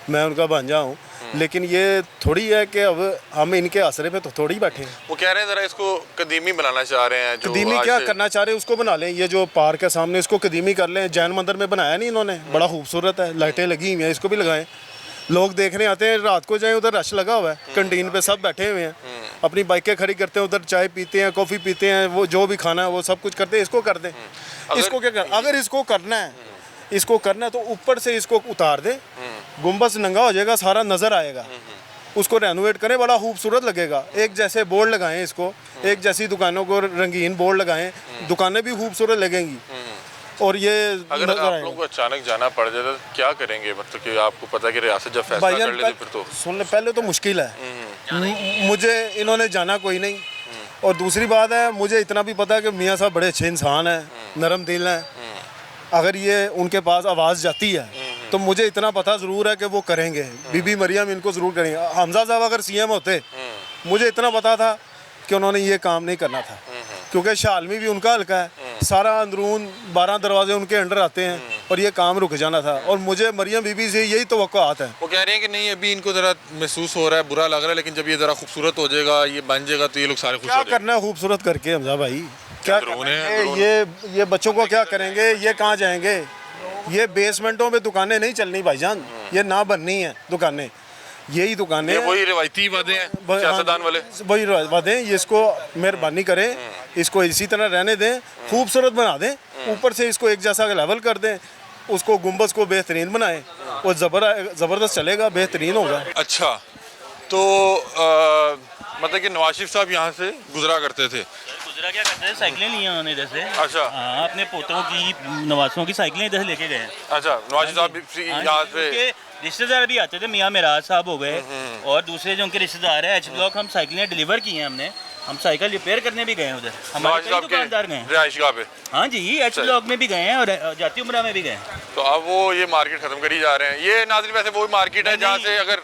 मैं उनका भांजा हूँ। लेकिन ये थोड़ी है कि अब हम इनके आसरे पे तो थोड़ी बैठे हैं। वो कह रहे हैं ज़रा इसको कदीमी बनाना चाह रहे हैं। कदीमी क्या करना चाह रहे हैं उसको बना लें। ये जो पार्क है सामने इसको कदीमी कर लें। जैन मंदिर में बनाया नहीं इन्होंने, बड़ा खूबसूरत है, लाइटें लगी हुई हैं, इसको भी लगाएं। लोग देखने आते हैं, रात को जाएं उधर रश लगा हुआ है, कैंटीन पे सब बैठे हुए हैं, अपनी बाइकें खड़ी करते हैं, उधर चाय पीते हैं, कॉफ़ी पीते हैं, वो जो भी खाना है वो सब कुछ करते हैं। इसको कर दें। इसको क्या कर, अगर इसको करना है, इसको करना है तो ऊपर से इसको उतार दें, गुम्बद नंगा हो जाएगा, सारा नज़र आएगा। उसको रेनोवेट करें, बड़ा खूबसूरत लगेगा। एक जैसे बोर्ड लगाएं इसको, एक जैसी दुकानों को रंगीन बोर्ड लगाएं, दुकानें भी खूबसूरत लगेंगी। और ये अगर आप लोगों को अचानक जाना पड़ जाए तो क्या करेंगे? मतलब कि आपको पता है कि रियासत जब फैसला कर लेती फिर तो सुन, पहले तो मुश्किल है। मुझे इन्होंने जाना कोई नहीं, और दूसरी बात है मुझे इतना भी पता है कि मियाँ साहब बड़े अच्छे इंसान हैं, नरम दिल हैं। अगर ये उनके पास आवाज़ जाती है तो मुझे इतना पता ज़रूर है कि वो करेंगे। बीबी मरियम इनको ज़रूर करेंगे। हमजा साहब अगर सीएम होते, मुझे इतना पता था कि उन्होंने ये काम नहीं करना था, क्योंकि शालमी भी उनका हल्का है, सारा अंदरून 12 दरवाजे उनके अंडर आते हैं, और ये काम रुक जाना था। और मुझे मरियम बीबी से यही तवक्कुआत है। वो कह रहे हैं कि नहीं अभी इनको ज़रा महसूस हो रहा है, बुरा लग रहा है, लेकिन जब ये ज़रा खूबसूरत हो जाएगा, ये बन जाएगा तो ये लोग सारे खुश हो क्या जाएंगे। करना है खूबसूरत करके हमजा भाई? क्या अंदरून है, करेंगे? अंदरून। ये बच्चों को क्या करेंगे? ये कहाँ जाएंगे? ये बेसमेंटों में दुकानें नहीं चलनी भाईजान, ये ना बननी है दुकानें। यही दुकानें, वही रिवायती वादे हैं सियासतदान वाले, वही वादे हैं। ये इसको मेहरबानी करें, इसको इसी तरह रहने दें, खूबसूरत बना दें, ऊपर से इसको एक जैसा लेवल कर दें, उसको गुम्बद को बेहतरीन बनाएं, वो ज़बरदस्त चलेगा, बेहतरीन होगा। अच्छा, तो मतलब कि नवाज शरीफ साहब यहाँ से गुजरा करते थे। गुजरा क्या करते थे? साइकिलें ली हैं उन्होंने इधर से। अच्छा। हाँ, अपने पोतों की, नवासों की साइकिलें इधर से लेके गए। अच्छा, नवाज शरीफ साहब भी यहाँ से, उनके रिश्तेदार भी आते थे, मियाँ मेराज साहब हो गए और दूसरे जो उनके रिश्तेदार हैं, एच ब्लॉक, हम साइकिलें डिलीवर की हैं हमने। हम साइकिल रिपेयर करने भी गए हैं उधर, हमारे कई दुकानदार गए हैं। रिहाइशगाह पे? हाँ जी, एच ब्लॉक में भी गए हैं और जाती उमरा में भी गए हैं। तो अब वो ये मार्केट खत्म करी जा रहे हैं। ये नाज़रीन वैसे वो मार्केट है जहाँ से अगर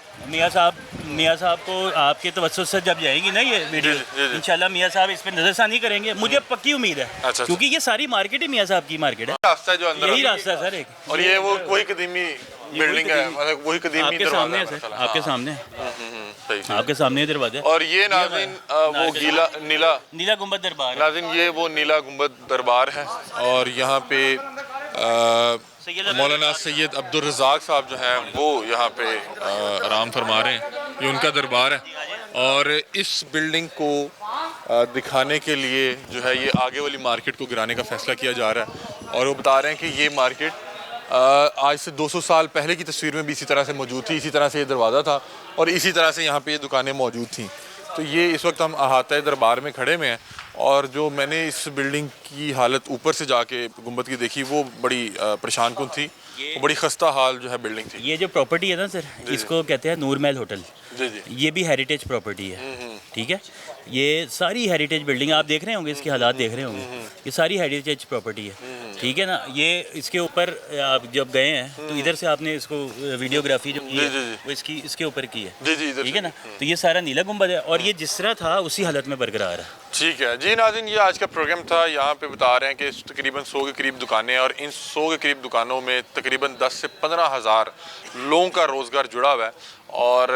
मियाँ साहब को आपके तवज्जुह से जब जाएगी ना ये वीडियो, इंशाल्लाह मियाँ साहब इस पर नजरसानी करेंगे, मुझे पक्की उम्मीद है। अच्छा। क्योंकि ये सारी मार्केट ही मियाँ साहब की मार्केट है। रास्ता है जो अंदर, यही रास्ता है सर एक, और ये वो वही कदीमी बिल्डिंग है, मतलब वही कदीमी आपके दरवाजा सामने है है सर, हाँ। आपके सामने, सही। आपके सामने दरवाजा। और ये नाज़रीन वो नीला गुंबद दरबार है। नाज़रीन ये वो नीला गुंबद दरबार है, और यहाँ पे मौलाना सैयद अब्दुल रज़ाक साहब जो हैं वो यहाँ पे आराम फरमा रहे हैं। ये उनका दरबार है, और इस बिल्डिंग को दिखाने के लिए जो है ये आगे वाली मार्केट को गिराने का फैसला किया जा रहा है। और वो बता रहे हैं कि ये मार्केट आज से 200 साल पहले की तस्वीर में भी इसी तरह से मौजूद थी, इसी तरह से ये दरवाज़ा था, और इसी तरह से यहाँ पे ये दुकानें मौजूद थीं। तो ये इस वक्त हम अहाता दरबार में खड़े में हैं, और जो मैंने इस बिल्डिंग की हालत ऊपर से जाके गुंबद की देखी वो बड़ी परेशान कुन थी, वो बड़ी खस्ता हाल जो है बिल्डिंग थी। ये जो प्रॉपर्टी है ना सर, इसको कहते हैं नूर महल होटल। जी जी। ये भी हेरिटेज प्रॉपर्टी है, ठीक है। ये सारी हेरिटेज बिल्डिंग आप देख रहे होंगे, इसके हालात देख रहे होंगे, ये सारी हेरिटेज प्रॉपर्टी है, ठीक है ना। ये इसके ऊपर आप जब गए हैं तो इधर से आपने इसको वीडियोग्राफी जो की है वो इसके ऊपर की है, ठीक है ना। तो ये सारा नीला गुंबद है, और ये जिस तरह था उसी हालत में बरकरार है। ठीक है जी नाज़रीन, ये आज का प्रोग्राम था। यहाँ पे बता रहे हैं कि तकरीबन 100 के करीब दुकानें, और इन 100 के करीब दुकानों में तकरीबन 10 से 15 हज़ार लोगों का रोज़गार जुड़ा हुआ है। और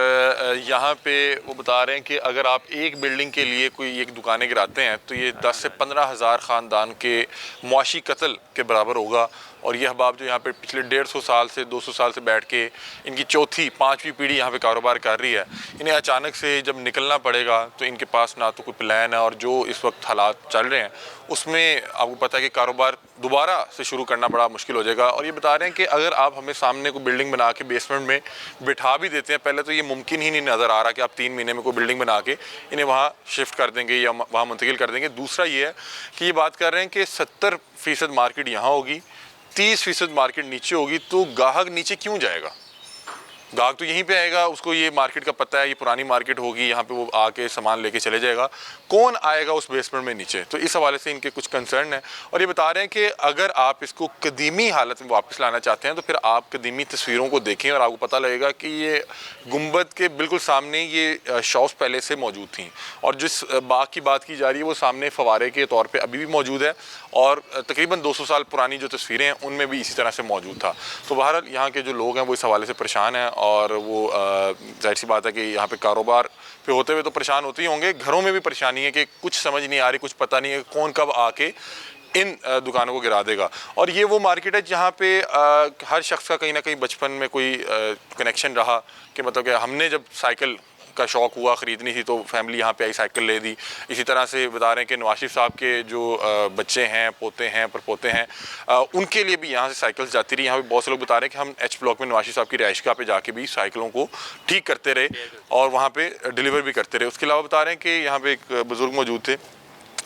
यहाँ पे वो बता रहे हैं कि अगर आप एक बिल्डिंग के लिए कोई एक दुकानें गिराते हैं तो ये 10 से 15 हज़ार ख़ानदान के मुआशी कत्ल के बराबर होगा। और ये अहबाब जो यहाँ पे पिछले 150 साल से 200 साल से बैठ के इनकी चौथी 5वीं पीढ़ी यहाँ पे कारोबार कर रही है, इन्हें अचानक से जब निकलना पड़ेगा तो इनके पास ना तो कोई प्लान है, और जो इस वक्त हालात चल रहे हैं उसमें आपको पता है कि कारोबार दोबारा से शुरू करना बड़ा मुश्किल हो जाएगा। और ये बता रहे हैं कि अगर आप हमें सामने कोई बिल्डिंग बना के बेसमेंट में बिठा भी देते हैं, पहले तो ये मुमकिन ही नहीं नज़र आ रहा कि आप 3 महीने में कोई बिल्डिंग बना के इन्हें वहाँ शिफ्ट कर देंगे या वहाँ मुंतकिल कर देंगे। दूसरा ये है कि ये बात कर रहे हैं कि 70% मार्केट यहाँ होगी, 30% मार्केट नीचे होगी, तो गाहक नीचे क्यों जाएगा? ग्राहक तो यहीं पे आएगा, उसको ये मार्केट का पता है, ये पुरानी मार्केट होगी, यहाँ पे वो आके सामान लेके चले जाएगा, कौन आएगा उस बेसमेंट में नीचे? तो इस हवाले से इनके कुछ कंसर्न है और ये बता रहे हैं कि अगर आप इसको कदीमी हालत में वापस लाना चाहते हैं तो फिर आप कदीमी तस्वीरों को देखें और आपको पता लगेगा कि ये गुंबद के बिल्कुल सामने ये शॉप्स पहले से मौजूद थी और जिस बाग की बात की जा रही है वो सामने फवारे के तौर पे अभी भी मौजूद है और तकरीबन 200 साल पुरानी जो तस्वीरें हैं उनमें भी इसी तरह से मौजूद था। तो बहरहाल यहाँ के जो लोग हैं वो इस हवाले से परेशान हैं और वो जाहिर सी बात है कि यहाँ पे कारोबार पे होते हुए तो परेशान होते ही होंगे, घरों में भी परेशानी है कि कुछ समझ नहीं आ रही, कुछ पता नहीं है कौन कब आके इन दुकानों को गिरा देगा। और ये वो मार्केट है जहाँ पे हर शख्स का कहीं ना कहीं बचपन में कोई कनेक्शन रहा कि मतलब कि हमने जब साइकिल का शौक़ हुआ ख़रीदनी थी तो फैमिली यहाँ पे आई, साइकिल ले दी। इसी तरह से बता रहे हैं कि नवाज शरीफ साहब के जो बच्चे हैं, पोते हैं, परपोते हैं, उनके लिए भी यहाँ से साइकिल्स जाती रही। यहाँ पे बहुत से लोग बता रहे हैं कि हम एच ब्लॉक में नवाज शरीफ साहब की रिहाइशगाह पे जाके भी साइकिलों को ठीक करते रहे और वहाँ पे डिलीवर भी करते रहे। उसके अलावा बता रहे हैं कि यहाँ पे एक बुज़ुर्ग मौजूद थे,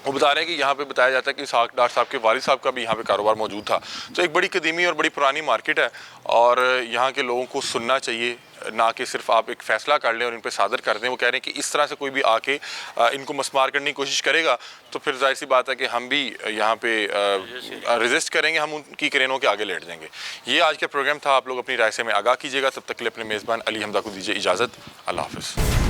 वो बता रहे हैं कि यहाँ पे बताया जाता है कि डॉक्टर साहब के वालिद साहब का भी यहाँ पे कारोबार मौजूद था। तो एक बड़ी कदीमी और बड़ी पुरानी मार्केट है और यहाँ के लोगों को सुनना चाहिए, ना कि सिर्फ आप एक फ़ैसला कर लें और इन पे सादर कर दें। वो कह रहे हैं कि इस तरह से कोई भी आके इनको मस्मार करने की कोशिश करेगा तो फिर जाहिर सी बात है कि हम भी यहाँ पे रेजिस्ट करेंगे, हम उनकी क्रेनों के आगे लेट जाएंगे। ये आज का प्रोग्राम था, आप लोग अपनी राय से में आगाह कीजिएगा। तब तक के लिए अपने मेज़बान अली हमजा को दीजिए इजाज़त। अल्लाह हाफ़िज़।